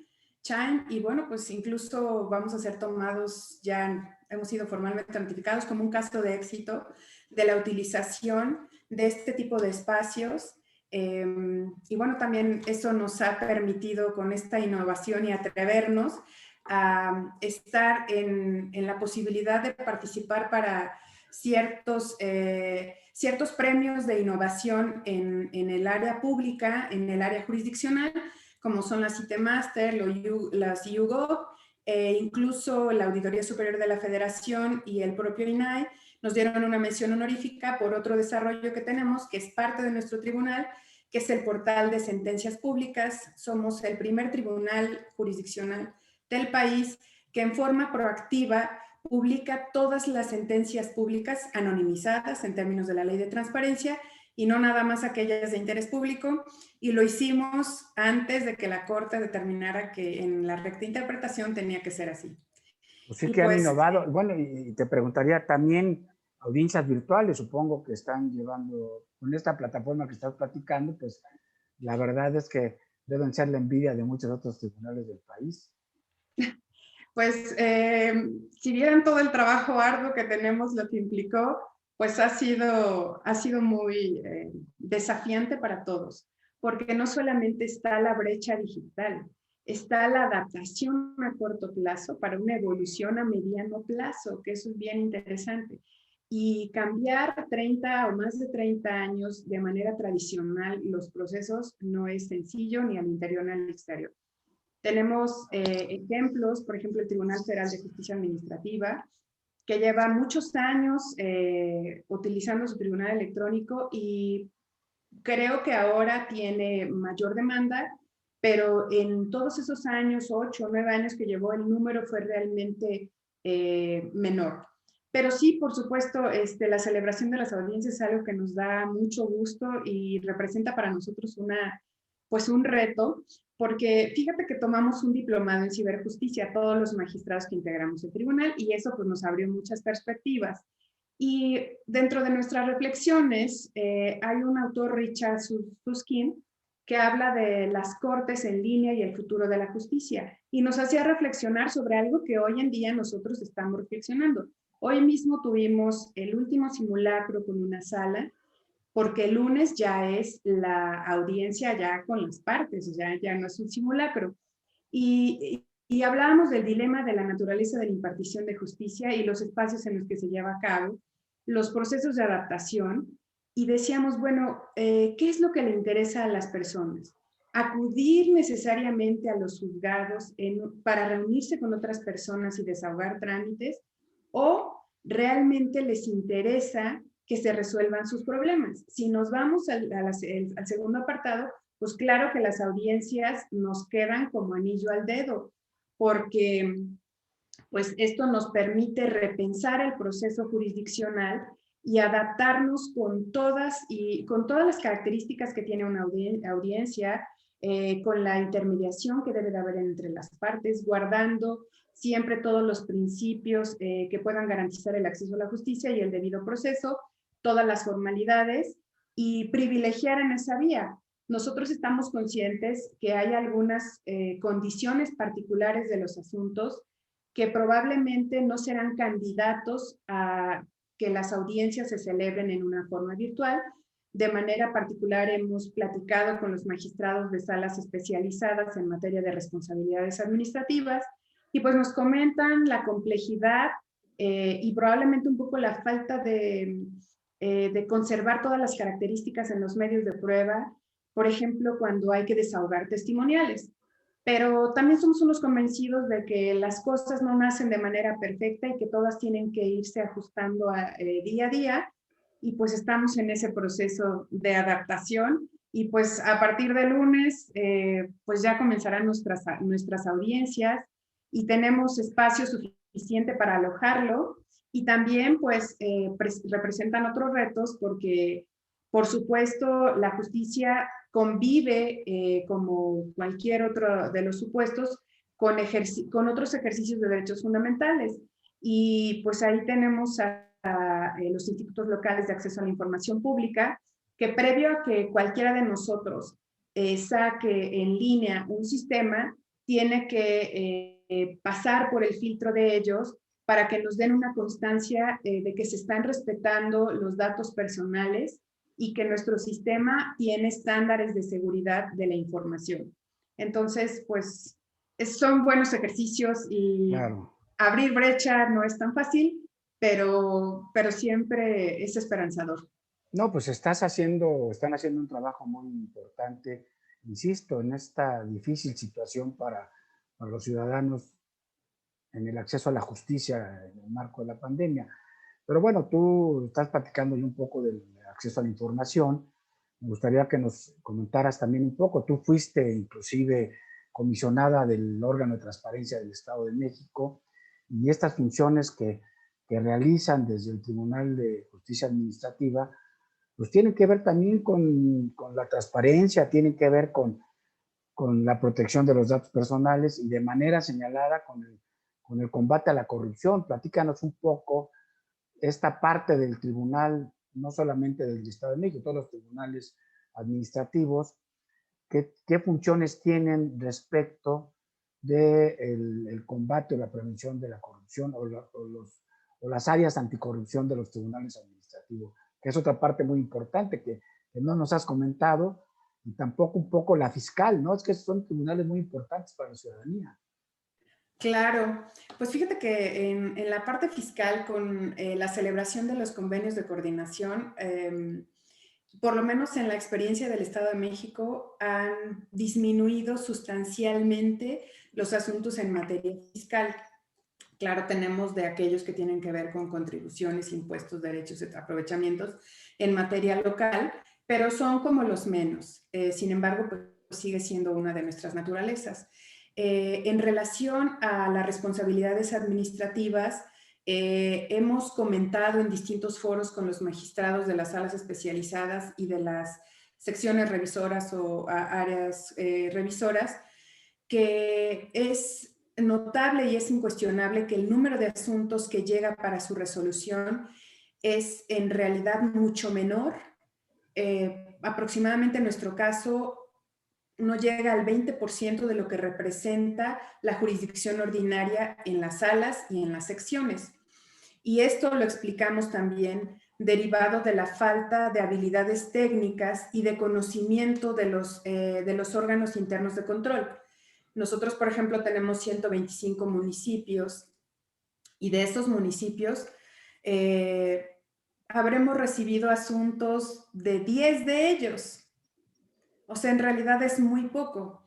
y bueno, pues incluso vamos a ser tomados, ya hemos sido formalmente notificados como un caso de éxito de la utilización de este tipo de espacios. Y bueno, también eso nos ha permitido con esta innovación y atrevernos a estar en la posibilidad de participar para ciertos premios de innovación en el área pública, en el área jurisdiccional, como son las IT Master, las YouGov, incluso la Auditoría Superior de la Federación y el propio INAI nos dieron una mención honorífica por otro desarrollo que tenemos, que es parte de nuestro tribunal, que es el portal de sentencias públicas. Somos el primer tribunal jurisdiccional del país que en forma proactiva publica todas las sentencias públicas anonimizadas en términos de la ley de transparencia y no nada más aquellas de interés público, y lo hicimos antes de que la Corte determinara que en la recta interpretación tenía que ser así. Pues sí que han innovado. Bueno, y te preguntaría también, audiencias virtuales, supongo que están llevando, con esta plataforma que estás platicando, pues la verdad es que deben ser la envidia de muchos otros tribunales del país. Pues si vieran todo el trabajo arduo que tenemos, lo que implicó, pues ha sido muy desafiante para todos, porque no solamente está la brecha digital, está la adaptación a corto plazo para una evolución a mediano plazo, que eso es bien interesante. Y cambiar 30 o más de 30 años de manera tradicional los procesos no es sencillo ni al interior ni al exterior. Tenemos ejemplos, por ejemplo, el Tribunal Federal de Justicia Administrativa, que lleva muchos años utilizando su tribunal electrónico y creo que ahora tiene mayor demanda, pero en todos esos años, 8 o 9 años que llevó, el número fue realmente menor. Pero sí, por supuesto, la celebración de las audiencias es algo que nos da mucho gusto y representa para nosotros un reto, porque fíjate que tomamos un diplomado en ciberjusticia, todos los magistrados que integramos el tribunal, y eso pues nos abrió muchas perspectivas. Y dentro de nuestras reflexiones hay un autor, Richard Susskind, que habla de las cortes en línea y el futuro de la justicia, y nos hacía reflexionar sobre algo que hoy en día nosotros estamos reflexionando. Hoy mismo tuvimos el último simulacro con una sala, porque el lunes ya es la audiencia ya con las partes, o sea, ya no es un simulacro. Y hablábamos del dilema de la naturaleza de la impartición de justicia y los espacios en los que se lleva a cabo, los procesos de adaptación, y decíamos, bueno, ¿qué es lo que le interesa a las personas? Acudir necesariamente a los juzgados para reunirse con otras personas y desahogar trámites, o realmente les interesa que se resuelvan sus problemas. Si nos vamos al segundo apartado, pues claro que las audiencias nos quedan como anillo al dedo, porque pues esto nos permite repensar el proceso jurisdiccional y adaptarnos con todas las características que tiene una audiencia, con la intermediación que debe de haber entre las partes, guardando siempre todos los principios que puedan garantizar el acceso a la justicia y el debido proceso, todas las formalidades, y privilegiar en esa vía. Nosotros estamos conscientes que hay algunas condiciones particulares de los asuntos que probablemente no serán candidatos a que las audiencias se celebren en una forma virtual. De manera particular, hemos platicado con los magistrados de salas especializadas en materia de responsabilidades administrativas y pues nos comentan la complejidad y probablemente un poco la falta de conservar todas las características en los medios de prueba, por ejemplo, cuando hay que desahogar testimoniales. Pero también somos unos convencidos de que las cosas no nacen de manera perfecta y que todas tienen que irse ajustando día a día, y pues estamos en ese proceso de adaptación, y pues a partir de lunes pues ya comenzarán nuestras audiencias y tenemos espacio suficiente para alojarlo, y también pues representan otros retos porque por supuesto la justicia convive, como cualquier otro de los supuestos, con otros ejercicios de derechos fundamentales. Y pues ahí tenemos a los institutos locales de acceso a la información pública, que previo a que cualquiera de nosotros saque en línea un sistema, tiene que pasar por el filtro de ellos para que nos den una constancia de que se están respetando los datos personales y que nuestro sistema tiene estándares de seguridad de la información. Entonces, pues son buenos ejercicios, y Claro. abrir brecha no es tan fácil, pero siempre es esperanzador. No, pues están haciendo un trabajo muy importante, insisto, en esta difícil situación para los ciudadanos en el acceso a la justicia en el marco de la pandemia. Pero bueno, tú estás platicando ya un poco del acceso a la información. Me gustaría que nos comentaras también un poco. Tú fuiste inclusive comisionada del órgano de transparencia del Estado de México, y estas funciones que realizan desde el Tribunal de Justicia Administrativa, pues tienen que ver también con la transparencia, tienen que ver con la protección de los datos personales y de manera señalada con el combate a la corrupción. Platícanos un poco esta parte del tribunal, no solamente del Estado de México, todos los tribunales administrativos, qué funciones tienen respecto del el combate o la prevención de la corrupción o las áreas anticorrupción de los tribunales administrativos, que es otra parte muy importante que no nos has comentado, y tampoco un poco la fiscal, ¿no? Es que son tribunales muy importantes para la ciudadanía. Claro, pues fíjate que en la parte fiscal, con la celebración de los convenios de coordinación, por lo menos en la experiencia del Estado de México, han disminuido sustancialmente los asuntos en materia fiscal. Claro, tenemos de aquellos que tienen que ver con contribuciones, impuestos, derechos, aprovechamientos en materia local, pero son como los menos. Sin embargo, pues sigue siendo una de nuestras naturalezas. En relación a las responsabilidades administrativas, hemos comentado en distintos foros con los magistrados de las salas especializadas y de las secciones revisoras o áreas revisoras, que es notable y es incuestionable que el número de asuntos que llega para su resolución es en realidad mucho menor. Aproximadamente en nuestro caso no llega al 20% de lo que representa la jurisdicción ordinaria en las salas y en las secciones. Y esto lo explicamos también derivado de la falta de habilidades técnicas y de conocimiento de los órganos internos de control. Nosotros, por ejemplo, tenemos 125 municipios y de estos municipios habremos recibido asuntos de 10 de ellos. O sea, en realidad es muy poco.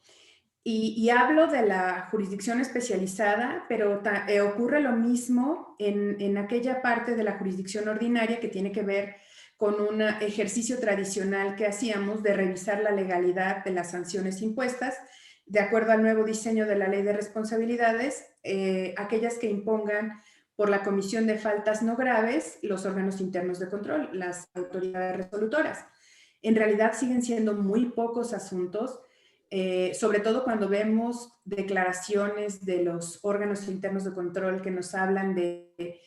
Y hablo de la jurisdicción especializada, pero ocurre lo mismo en aquella parte de la jurisdicción ordinaria que tiene que ver con un ejercicio tradicional que hacíamos de revisar la legalidad de las sanciones impuestas, de acuerdo al nuevo diseño de la Ley de Responsabilidades, aquellas que impongan por la comisión de faltas no graves los órganos internos de control, las autoridades resolutoras. En realidad siguen siendo muy pocos asuntos, sobre todo cuando vemos declaraciones de los órganos internos de control que nos hablan de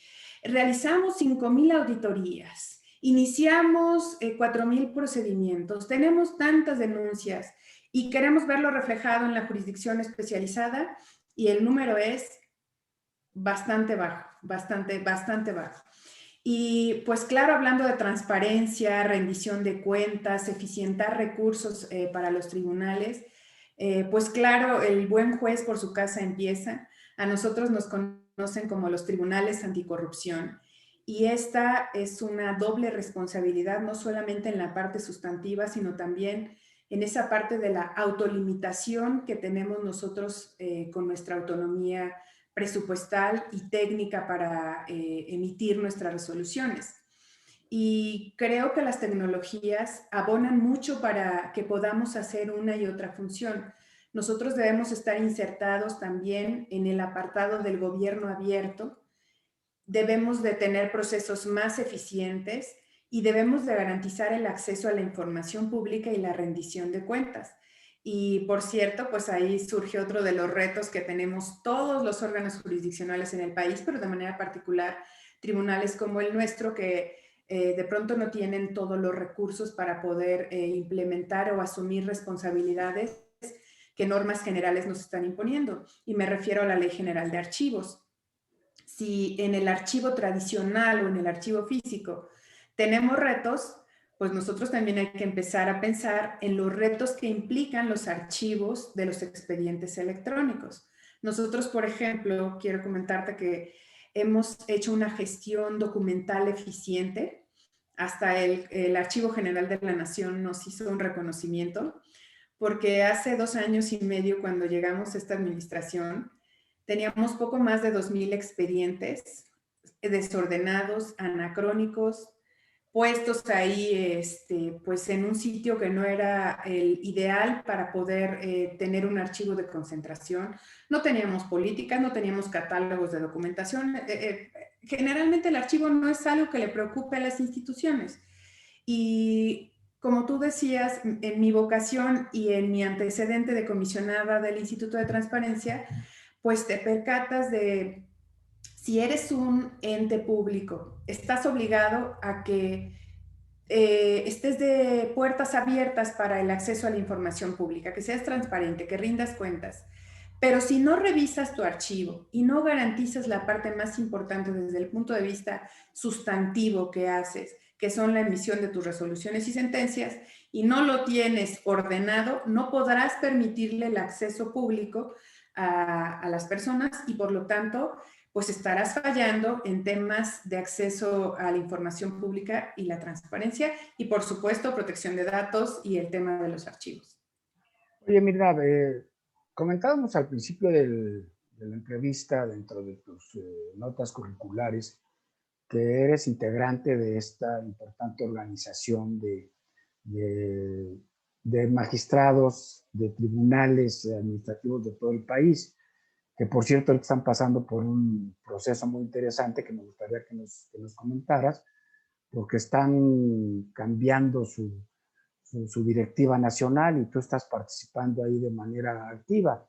realizamos 5,000 auditorías, iniciamos 4,000 procedimientos, tenemos tantas denuncias y queremos verlo reflejado en la jurisdicción especializada y el número es bastante bajo, bastante bajo. Y pues claro, hablando de transparencia, rendición de cuentas, eficientar recursos para los tribunales, pues claro, el buen juez por su casa empieza. A nosotros nos conocen como los tribunales anticorrupción y esta es una doble responsabilidad, no solamente en la parte sustantiva, sino también en esa parte de la autolimitación que tenemos nosotros con nuestra autonomía presupuestal y técnica para emitir nuestras resoluciones. Y creo que las tecnologías abonan mucho para que podamos hacer una y otra función. Nosotros debemos estar insertados también en el apartado del gobierno abierto, debemos de tener procesos más eficientes y debemos de garantizar el acceso a la información pública y la rendición de cuentas. Y por cierto, pues ahí surge otro de los retos que tenemos todos los órganos jurisdiccionales en el país, pero de manera particular tribunales como el nuestro que de pronto no tienen todos los recursos para poder implementar o asumir responsabilidades que normas generales nos están imponiendo. Y me refiero a la Ley General de Archivos. Si en el archivo tradicional o en el archivo físico tenemos retos, pues nosotros también hay que empezar a pensar en los retos que implican los archivos de los expedientes electrónicos. Nosotros, por ejemplo, quiero comentarte que hemos hecho una gestión documental eficiente. Hasta el Archivo General de la Nación nos hizo un reconocimiento, porque hace 2 años y medio, cuando llegamos a esta administración, teníamos poco más de 2,000 expedientes desordenados, anacrónicos, puestos ahí pues en un sitio que no era el ideal para poder tener un archivo de concentración. No teníamos políticas, no teníamos catálogos de documentación. Generalmente el archivo no es algo que le preocupe a las instituciones. Y como tú decías, en mi vocación y en mi antecedente de comisionada del Instituto de Transparencia, pues te percatas de si eres un ente público, estás obligado a que estés de puertas abiertas para el acceso a la información pública, que seas transparente, que rindas cuentas. Pero si no revisas tu archivo y no garantizas la parte más importante desde el punto de vista sustantivo que haces, que son la emisión de tus resoluciones y sentencias, y no lo tienes ordenado, no podrás permitirle el acceso público a las personas y por lo tanto pues estarás fallando en temas de acceso a la información pública y la transparencia y por supuesto protección de datos y el tema de los archivos. Oye, Mirna, comentábamos al principio de la entrevista, dentro de tus notas curriculares, que eres integrante de esta importante organización de magistrados, de tribunales administrativos de todo el país, que por cierto están pasando por un proceso muy interesante que me gustaría que nos comentaras, porque están cambiando su directiva nacional y tú estás participando ahí de manera activa.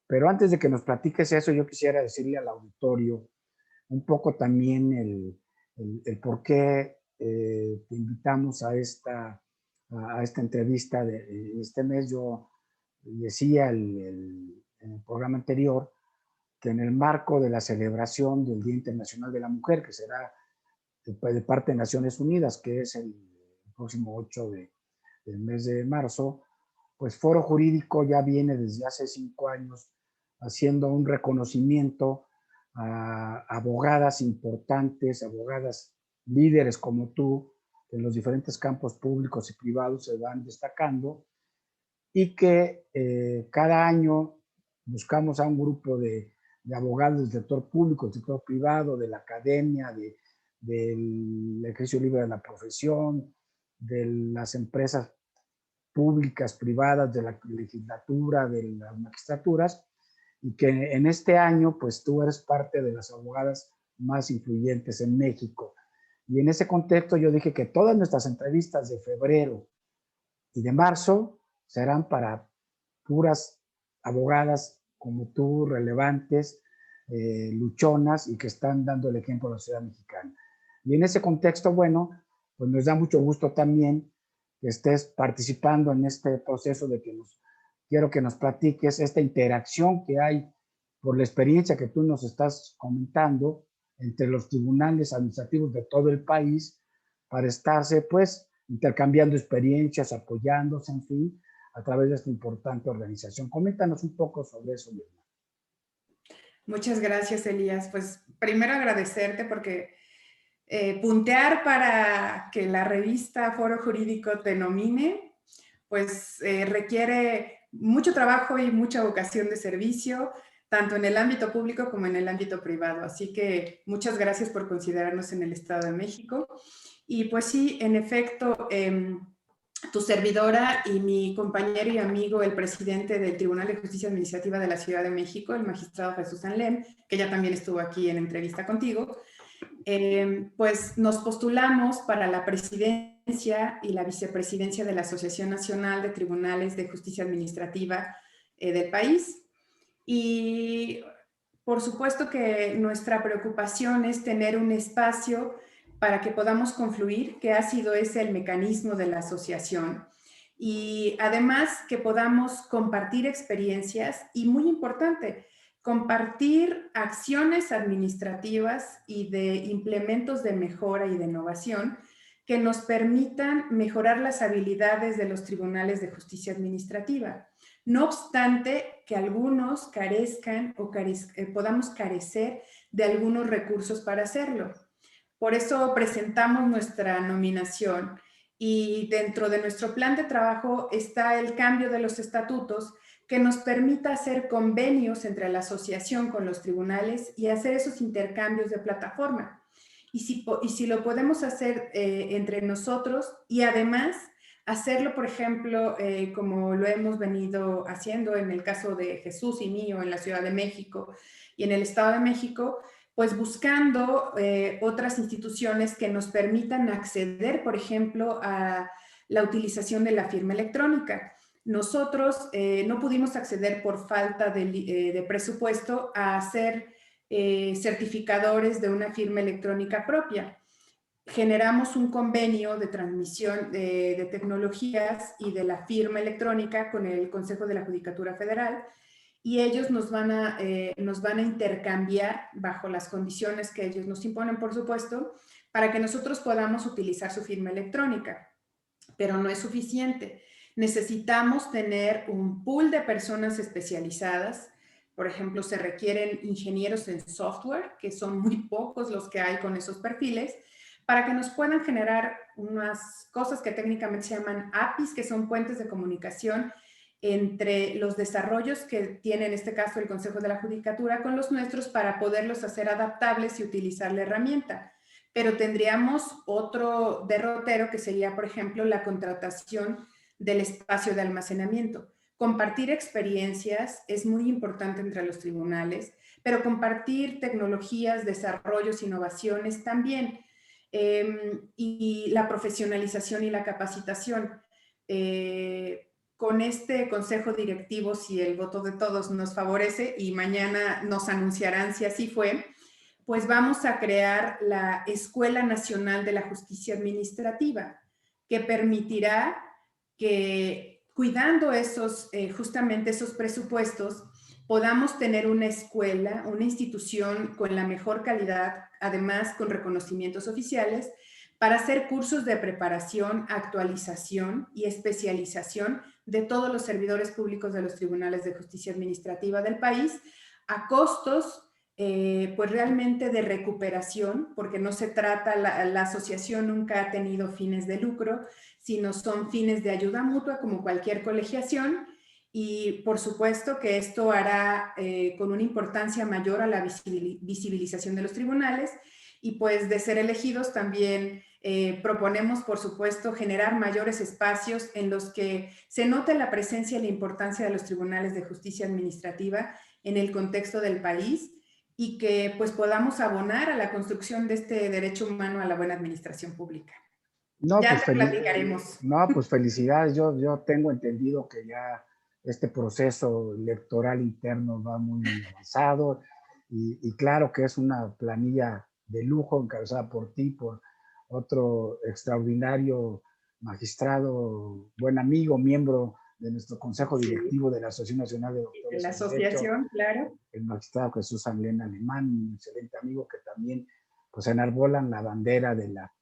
Pero antes de que nos platiques eso, yo quisiera decirle al auditorio un poco también el por qué te invitamos a esta entrevista de este mes. Yo decía en el programa anterior que en el marco de la celebración del Día Internacional de la Mujer, que será de parte de Naciones Unidas, que es el próximo 8 del mes de marzo, pues Foro Jurídico ya viene desde hace 5 años haciendo un reconocimiento a abogadas importantes, abogadas líderes como tú, que en los diferentes campos públicos y privados se van destacando, y que cada año buscamos a un grupo de abogados del sector público, del sector privado, de la academia, del ejercicio libre de la profesión, de las empresas públicas, privadas, de la legislatura, de las magistraturas, y que en este año, pues tú eres parte de las abogadas más influyentes en México. Y en ese contexto yo dije que todas nuestras entrevistas de febrero y de marzo serán para puras abogadas como tú, relevantes, luchonas y que están dando el ejemplo a la sociedad mexicana. Y en ese contexto, bueno, pues nos da mucho gusto también que estés participando en este proceso de que quiero que nos platiques esta interacción que hay por la experiencia que tú nos estás comentando entre los tribunales administrativos de todo el país para estarse, pues, intercambiando experiencias, apoyándose, en fin, a través de esta importante organización. Coméntanos un poco sobre eso, Mirna. Muchas gracias, Elías. Pues primero agradecerte porque puntear para que la revista Foro Jurídico te nomine, pues requiere mucho trabajo y mucha vocación de servicio, tanto en el ámbito público como en el ámbito privado. Así que muchas gracias por considerarnos en el Estado de México. Y pues sí, en efecto, tu servidora y mi compañero y amigo, el presidente del Tribunal de Justicia Administrativa de la Ciudad de México, el magistrado Jesús Anlem, que ya también estuvo aquí en entrevista contigo, pues nos postulamos para la presidencia y la vicepresidencia de la Asociación Nacional de Tribunales de Justicia Administrativa del país. Y por supuesto que nuestra preocupación es tener un espacio para que podamos confluir, que ha sido ese el mecanismo de la asociación. Y además que podamos compartir experiencias y, muy importante, compartir acciones administrativas y de implementos de mejora y de innovación que nos permitan mejorar las habilidades de los tribunales de justicia administrativa. No obstante que algunos carezcan o podamos carecer de algunos recursos para hacerlo. Por eso presentamos nuestra nominación y dentro de nuestro plan de trabajo está el cambio de los estatutos que nos permita hacer convenios entre la asociación con los tribunales y hacer esos intercambios de plataforma. Y si lo podemos hacer entre nosotros y además hacerlo, por ejemplo, como lo hemos venido haciendo en el caso de Jesús y mío en la Ciudad de México y en el Estado de México, pues buscando otras instituciones que nos permitan acceder, por ejemplo, a la utilización de la firma electrónica. Nosotros no pudimos acceder por falta de presupuesto a ser certificadores de una firma electrónica propia. Generamos un convenio de transmisión de tecnologías y de la firma electrónica con el Consejo de la Judicatura Federal, y ellos nos van a intercambiar bajo las condiciones que ellos nos imponen, por supuesto, para que nosotros podamos utilizar su firma electrónica. Pero no es suficiente. Necesitamos tener un pool de personas especializadas. Por ejemplo, se requieren ingenieros en software, que son muy pocos los que hay con esos perfiles, para que nos puedan generar unas cosas que técnicamente se llaman APIs, que son puentes de comunicación entre los desarrollos que tiene en este caso el Consejo de la Judicatura con los nuestros para poderlos hacer adaptables y utilizar la herramienta. Pero tendríamos otro derrotero que sería, por ejemplo, la contratación del espacio de almacenamiento. Compartir experiencias es muy importante entre los tribunales, pero compartir tecnologías, desarrollos, innovaciones también. Y la profesionalización y la capacitación. Con este consejo directivo, si el voto de todos nos favorece y mañana nos anunciarán si así fue, pues vamos a crear la Escuela Nacional de la Justicia Administrativa, que permitirá que, cuidando justamente esos presupuestos, podamos tener una escuela, una institución con la mejor calidad, además con reconocimientos oficiales, para hacer cursos de preparación, actualización y especialización de todos los servidores públicos de los tribunales de justicia administrativa del país, a costos pues realmente de recuperación, porque no se trata, la asociación nunca ha tenido fines de lucro, sino son fines de ayuda mutua como cualquier colegiación, y por supuesto que esto hará con una importancia mayor a la visibilización de los tribunales, y pues de ser elegidos también proponemos, por supuesto, generar mayores espacios en los que se note la presencia y la importancia de los tribunales de justicia administrativa en el contexto del país, y que pues podamos abonar a la construcción de este derecho humano a la buena administración pública. No, Ya pues, te platicaremos. no, pues felicidades. Yo tengo entendido que ya este proceso electoral interno va muy avanzado y claro que es una planilla de lujo encabezada por ti, por otro extraordinario magistrado, buen amigo, miembro de nuestro consejo Sí, directivo de la Asociación Nacional de de Doctores la en Derecho, asociación, claro. el magistrado Jesús Anglén Alemán, un excelente amigo que también pues enarbolan la bandera de la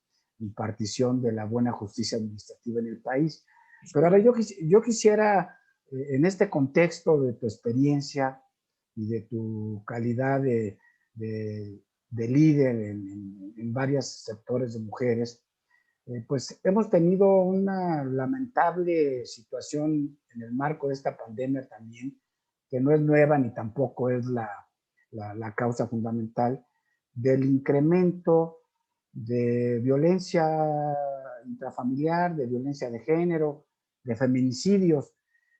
impartición de la buena justicia administrativa en el país. Pero a ver, Sí. yo quisiera, en este contexto de tu experiencia y de tu calidad de líder en varios sectores de mujeres, pues hemos tenido una lamentable situación en el marco de esta pandemia también, que no es nueva ni tampoco es la causa fundamental del incremento de violencia intrafamiliar, de violencia de género, de feminicidios.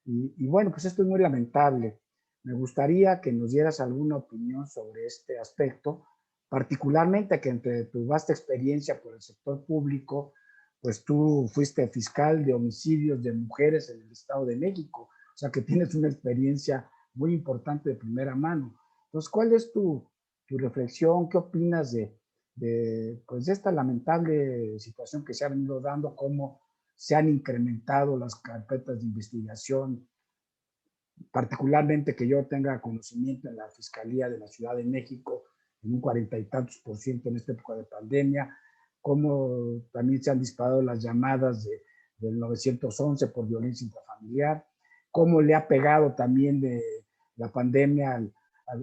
Y bueno, pues esto es muy lamentable. Me gustaría que nos dieras alguna opinión sobre este aspecto, particularmente que entre tu vasta experiencia por el sector público, pues tú fuiste fiscal de homicidios de mujeres en el Estado de México, o sea que tienes una experiencia muy importante de primera mano. Entonces, ¿cuál es tu reflexión? ¿Qué opinas pues de esta lamentable situación que se ha venido dando, cómo se han incrementado las carpetas de investigación, particularmente que yo tenga conocimiento en la Fiscalía de la Ciudad de México, en un 40 y tantos por ciento en esta época de pandemia, cómo también se han disparado las llamadas del 911 por violencia intrafamiliar, cómo le ha pegado también de la pandemia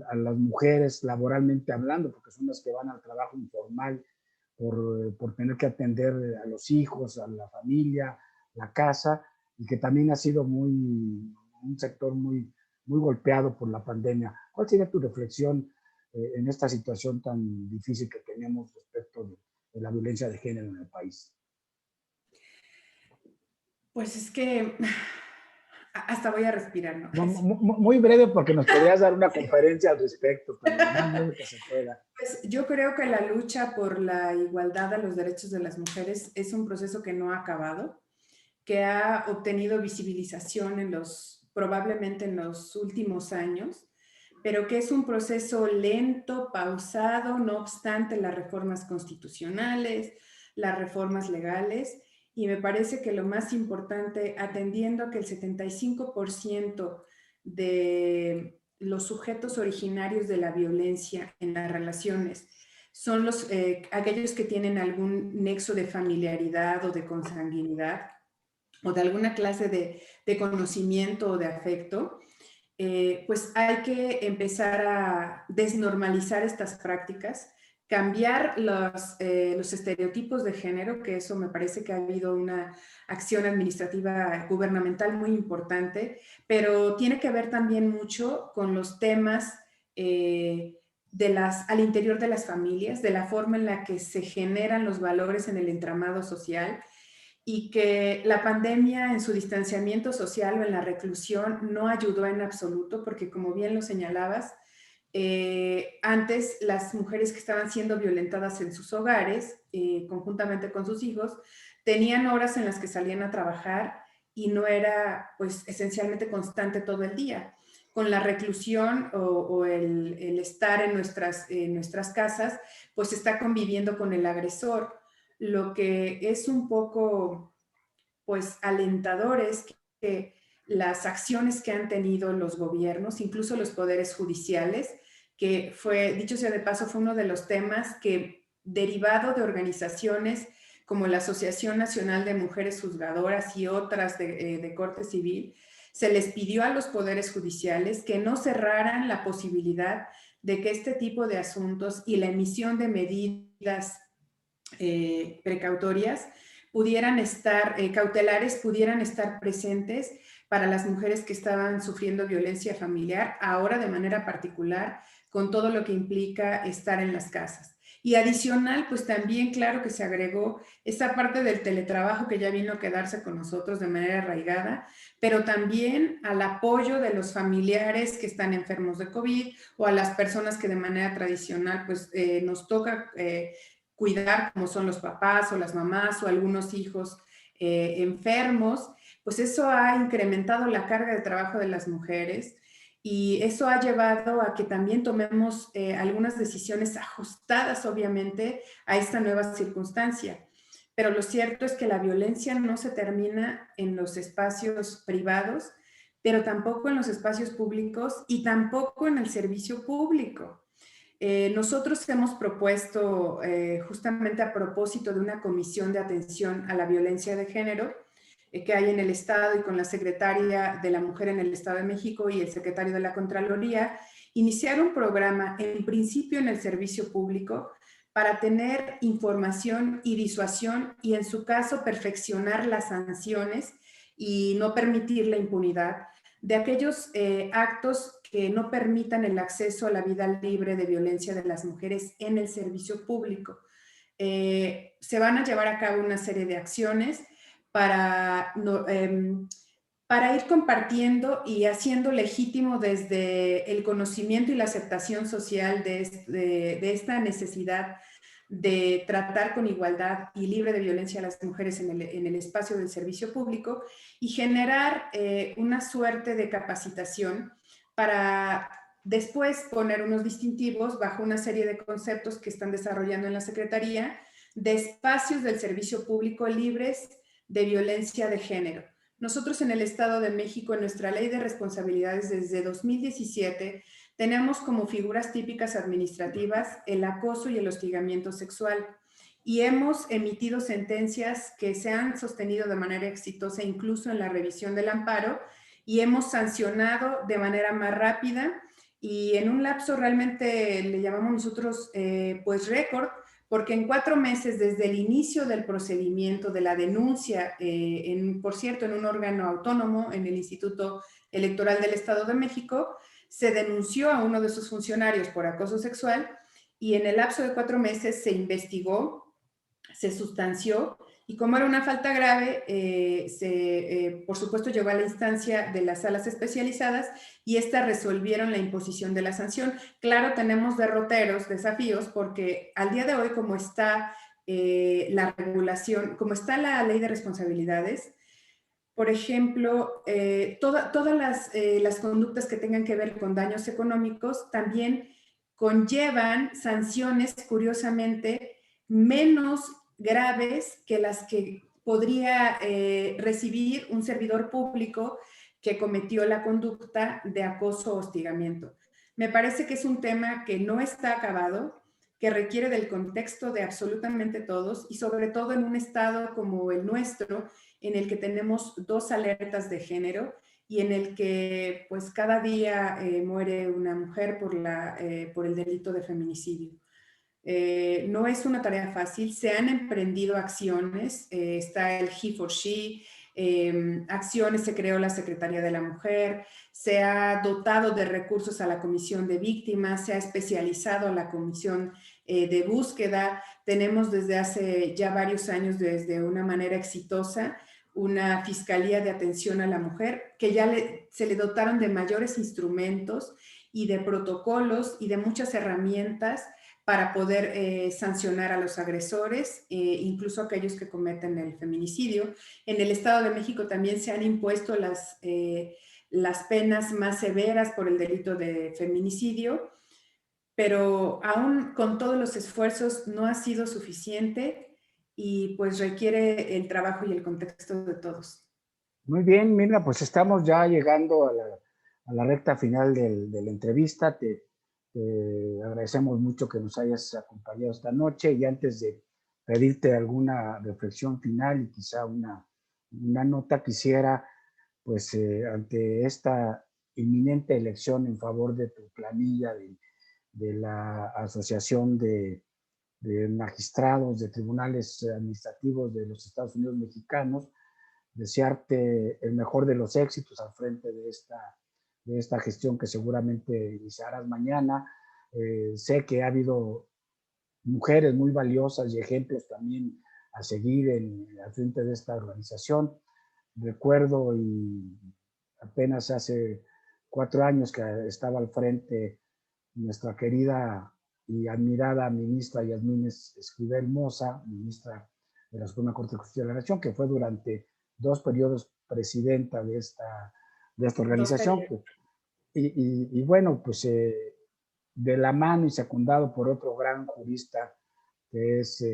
a las mujeres laboralmente hablando, porque son las que van al trabajo informal por tener que atender a los hijos, a la familia, la casa, y que también ha sido un sector muy golpeado por la pandemia. ¿Cuál sería tu reflexión en esta situación tan difícil que tenemos respecto de la violencia de género en el país? Pues es que hasta voy a respirar, ¿no? Muy breve porque nos podrías dar una Sí. conferencia al respecto, pero lo más breve que se pueda. Pues yo creo que la lucha por la igualdad a los derechos de las mujeres es un proceso que no ha acabado, que ha obtenido visibilización probablemente en los últimos años, pero que es un proceso lento, pausado, no obstante las reformas constitucionales, las reformas legales, y me parece que lo más importante, atendiendo a que el 75% de los sujetos originarios de la violencia en las relaciones son aquellos que tienen algún nexo de familiaridad o de consanguinidad, o de alguna clase de conocimiento o de afecto, pues hay que empezar a desnormalizar estas prácticas, cambiar los estereotipos de género, que eso me parece que ha habido una acción administrativa gubernamental muy importante, pero tiene que ver también mucho con los temas al interior de las familias, de la forma en la que se generan los valores en el entramado social, y que la pandemia en su distanciamiento social o en la reclusión no ayudó en absoluto, porque como bien lo señalabas, antes las mujeres que estaban siendo violentadas en sus hogares, conjuntamente con sus hijos, tenían horas en las que salían a trabajar y no era pues esencialmente constante todo el día. Con la reclusión o el estar en nuestras casas, pues está conviviendo con el agresor. Lo que es un poco, pues, alentador es que las acciones que han tenido los gobiernos, incluso los poderes judiciales, que fue, dicho sea de paso, fue uno de los temas que, derivado de organizaciones como la Asociación Nacional de Mujeres Juzgadoras y otras de corte civil, se les pidió a los poderes judiciales que no cerraran la posibilidad de que este tipo de asuntos y la emisión de medidas precautorias pudieran estar, cautelares, pudieran estar presentes para las mujeres que estaban sufriendo violencia familiar, ahora de manera particular, con todo lo que implica estar en las casas. Y adicional, pues también, claro que se agregó esa parte del teletrabajo que ya vino a quedarse con nosotros de manera arraigada, pero también al apoyo de los familiares que están enfermos de COVID o a las personas que de manera tradicional, pues nos toca cuidar, como son los papás o las mamás o algunos hijos enfermos, pues eso ha incrementado la carga de trabajo de las mujeres y eso ha llevado a que también tomemos algunas decisiones ajustadas, obviamente, a esta nueva circunstancia. Pero lo cierto es que la violencia no se termina en los espacios privados, pero tampoco en los espacios públicos y tampoco en el servicio público. Nosotros hemos propuesto, justamente a propósito de una comisión de atención a la violencia de género que hay en el Estado y con la secretaria de la Mujer en el Estado de México y el secretario de la Contraloría, iniciar un programa, en principio en el servicio público, para tener información y disuasión y en su caso perfeccionar las sanciones y no permitir la impunidad de aquellos actos que no permitan el acceso a la vida libre de violencia de las mujeres en el servicio público. Se van a llevar a cabo una serie de acciones para, para ir compartiendo y haciendo legítimo desde el conocimiento y la aceptación social de esta necesidad de tratar con igualdad y libre de violencia a las mujeres en el espacio del servicio público y generar una suerte de capacitación para después poner unos distintivos bajo una serie de conceptos que están desarrollando en la Secretaría de espacios del servicio público libres de violencia de género. Nosotros en el Estado de México, en nuestra Ley de Responsabilidades desde 2017, tenemos como figuras típicas administrativas el acoso y el hostigamiento sexual y hemos emitido sentencias que se han sostenido de manera exitosa incluso en la revisión del amparo y hemos sancionado de manera más rápida y en un lapso realmente le llamamos nosotros pues récord, porque en 4 meses desde el inicio del procedimiento de la denuncia, por cierto, en un órgano autónomo, en el Instituto Electoral del Estado de México, se denunció a uno de sus funcionarios por acoso sexual y en el lapso de 4 meses se investigó, se sustanció y como era una falta grave, por supuesto llegó a la instancia de las salas especializadas y estas resolvieron la imposición de la sanción. Claro, tenemos derroteros, desafíos, porque al día de hoy, como está la regulación, como está la ley de responsabilidades, por ejemplo, todas las conductas que tengan que ver con daños económicos también conllevan sanciones, curiosamente, menos graves que las que podría recibir un servidor público que cometió la conducta de acoso o hostigamiento. Me parece que es un tema que no está acabado, que requiere del contexto de absolutamente todos y sobre todo en un estado como el nuestro, en el que tenemos 2 alertas de género y en el que pues cada día muere una mujer por el delito de feminicidio. No es una tarea fácil, se han emprendido acciones, está el He4She, acciones, se creó la Secretaría de la Mujer, se ha dotado de recursos a la Comisión de Víctimas, se ha especializado la Comisión de Búsqueda, tenemos desde hace ya varios años, desde una manera exitosa, una Fiscalía de Atención a la Mujer, que ya se le dotaron de mayores instrumentos y de protocolos y de muchas herramientas para poder sancionar a los agresores, incluso aquellos que cometen el feminicidio. En el Estado de México también se han impuesto las penas más severas por el delito de feminicidio, pero aún con todos los esfuerzos no ha sido suficiente y pues requiere el trabajo y el contexto de todos. Muy bien, Mirna, pues estamos ya llegando a la recta final de la entrevista. Te agradecemos mucho que nos hayas acompañado esta noche y antes de pedirte alguna reflexión final y quizá una nota, quisiera, pues ante esta inminente elección en favor de tu planilla de la Asociación de Magistrados de Tribunales Administrativos de los Estados Unidos Mexicanos, desearte el mejor de los éxitos al frente de esta gestión que seguramente iniciarás mañana. Sé que ha habido mujeres muy valiosas y ejemplos también a seguir al frente de esta organización. Recuerdo y apenas hace 4 años que estaba al frente nuestra querida y admirada ministra Yasmín Esquivel Moza, ministra de la Suprema Corte de Justicia de la Nación, que fue durante 2 periodos presidenta de esta organización. Y bueno, pues de la mano y secundado por otro gran jurista que es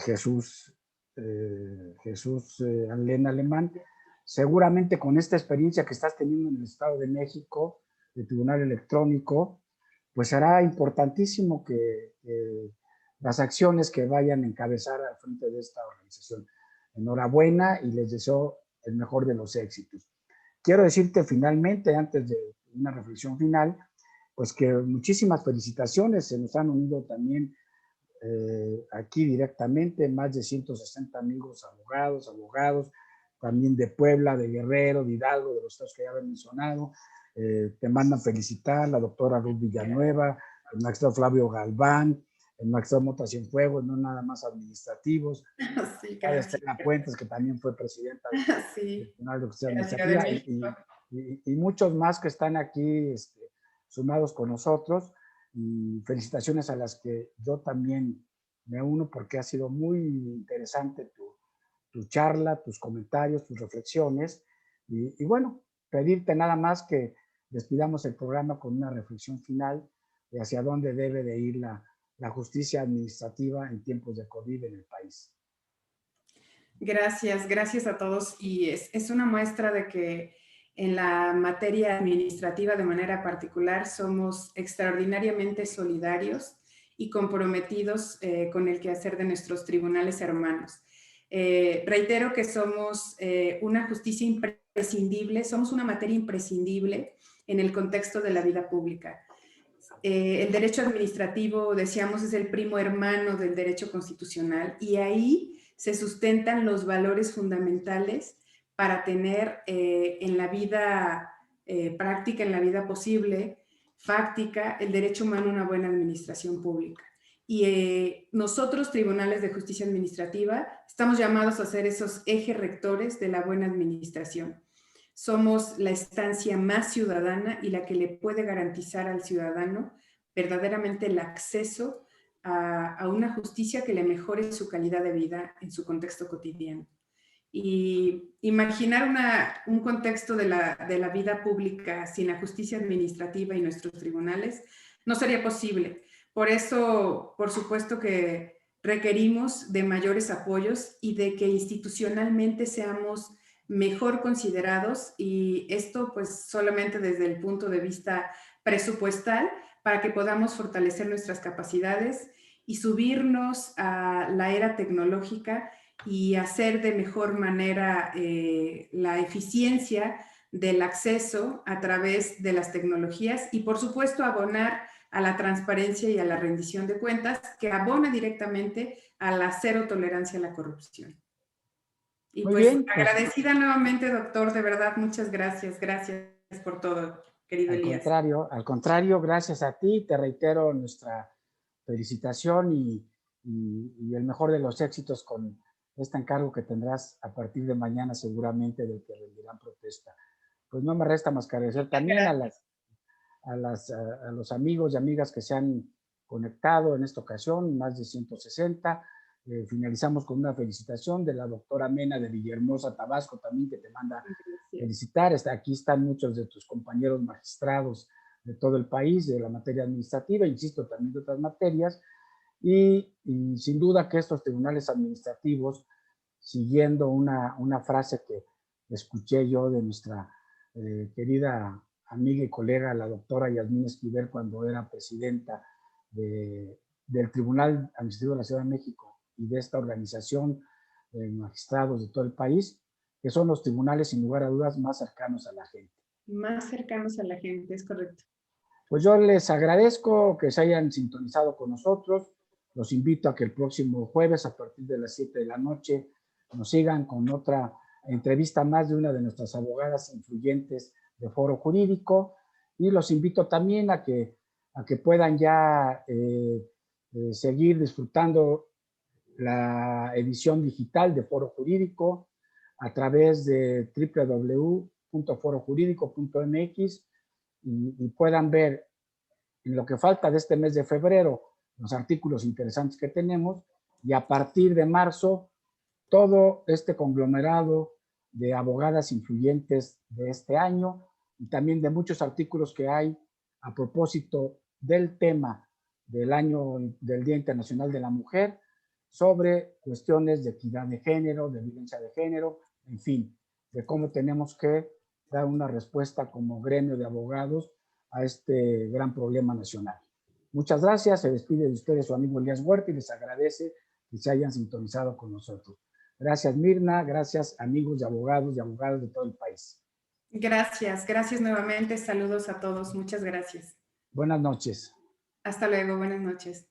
Jesús, Alén Alemán, seguramente con esta experiencia que estás teniendo en el Estado de México, de Tribunal Electrónico, pues será importantísimo que las acciones que vayan a encabezar al frente de esta organización. Enhorabuena y les deseo el mejor de los éxitos. Quiero decirte finalmente, antes de una reflexión final, pues que muchísimas felicitaciones, se nos han unido también aquí directamente más de 160 amigos abogados, también de Puebla, de Guerrero, de Hidalgo, de los estados que ya había mencionado. Te mandan felicitar la doctora Ruth Villanueva, el magistrado Flavio Galván, el magistrado Mota Cienfuegos, no nada más administrativos. Sí, Estela Puentes, que también fue presidenta del Tribunal de Justicia Administrativa, y muchos más que están aquí sumados con nosotros. Y felicitaciones a las que yo también me uno porque ha sido muy interesante tu charla, tus comentarios, tus reflexiones. Y bueno, pedirte nada más que despidamos el programa con una reflexión final de hacia dónde debe de ir la justicia administrativa en tiempos de COVID en el país. Gracias, gracias a todos. Y es una muestra de que en la materia administrativa de manera particular somos extraordinariamente solidarios y comprometidos con el quehacer de nuestros tribunales hermanos. Reitero que somos una justicia imprescindible, somos una materia imprescindible en el contexto de la vida pública. El derecho administrativo, decíamos, es el primo hermano del derecho constitucional y ahí se sustentan los valores fundamentales para tener en la vida práctica, en la vida posible, fáctica, el derecho humano a una buena administración pública. Y nosotros, tribunales de justicia administrativa, estamos llamados a ser esos ejes rectores de la buena administración. Somos la instancia más ciudadana y la que le puede garantizar al ciudadano verdaderamente el acceso a una justicia que le mejore su calidad de vida en su contexto cotidiano. Y imaginar un contexto de la vida pública sin la justicia administrativa y nuestros tribunales no sería posible. Por eso, por supuesto que requerimos de mayores apoyos y de que institucionalmente seamos mejor considerados, y esto pues solamente desde el punto de vista presupuestal, para que podamos fortalecer nuestras capacidades y subirnos a la era tecnológica y hacer de mejor manera la eficiencia del acceso a través de las tecnologías y, por supuesto, abonar a la transparencia y a la rendición de cuentas, que abona directamente a la cero tolerancia a la corrupción. Y Muy pues bien, agradecida nuevamente, doctor, de verdad, muchas gracias. Gracias por todo, querido Elías. Al contrario, gracias a ti, te reitero nuestra felicitación y el mejor de los éxitos con este encargo que tendrás a partir de mañana seguramente del que rendirán protesta. Pues no me resta más que agradecer también a los amigos y amigas que se han conectado en esta ocasión, más de 160. Finalizamos con una felicitación de la doctora Mena de Villahermosa, Tabasco, también que te manda felicitar. Aquí están muchos de tus compañeros magistrados de todo el país, de la materia administrativa, insisto, también de otras materias, y sin duda que estos tribunales administrativos, siguiendo una frase escuché yo de nuestra querida amiga y colega, la doctora Yasmín Esquivel, cuando era presidenta del Tribunal Administrativo de la Ciudad de México y de esta organización de magistrados de todo el país, que son los tribunales, sin lugar a dudas, más cercanos a la gente. Más cercanos a la gente, es correcto. Pues yo les agradezco que se hayan sintonizado con nosotros. Los invito a que el próximo jueves, a partir de las 7 de la noche, nos sigan con otra entrevista más de una de nuestras abogadas influyentes de Foro Jurídico. Y los invito también a que puedan ya seguir disfrutando la edición digital de Foro Jurídico a través de www.forojurídico.mx y puedan ver en lo que falta de este mes de febrero los artículos interesantes que tenemos y a partir de marzo todo este conglomerado de abogadas influyentes de este año y también de muchos artículos que hay a propósito del tema del año del Día Internacional de la Mujer sobre cuestiones de equidad de género, de violencia de género, en fin, de cómo tenemos que dar una respuesta como gremio de abogados a este gran problema nacional. Muchas gracias, se despide de ustedes su amigo Elías Huerta y les agradece que se hayan sintonizado con nosotros. Gracias Mirna, gracias amigos y abogadas de todo el país. Gracias, gracias nuevamente, saludos a todos, muchas gracias. Buenas noches. Hasta luego, buenas noches.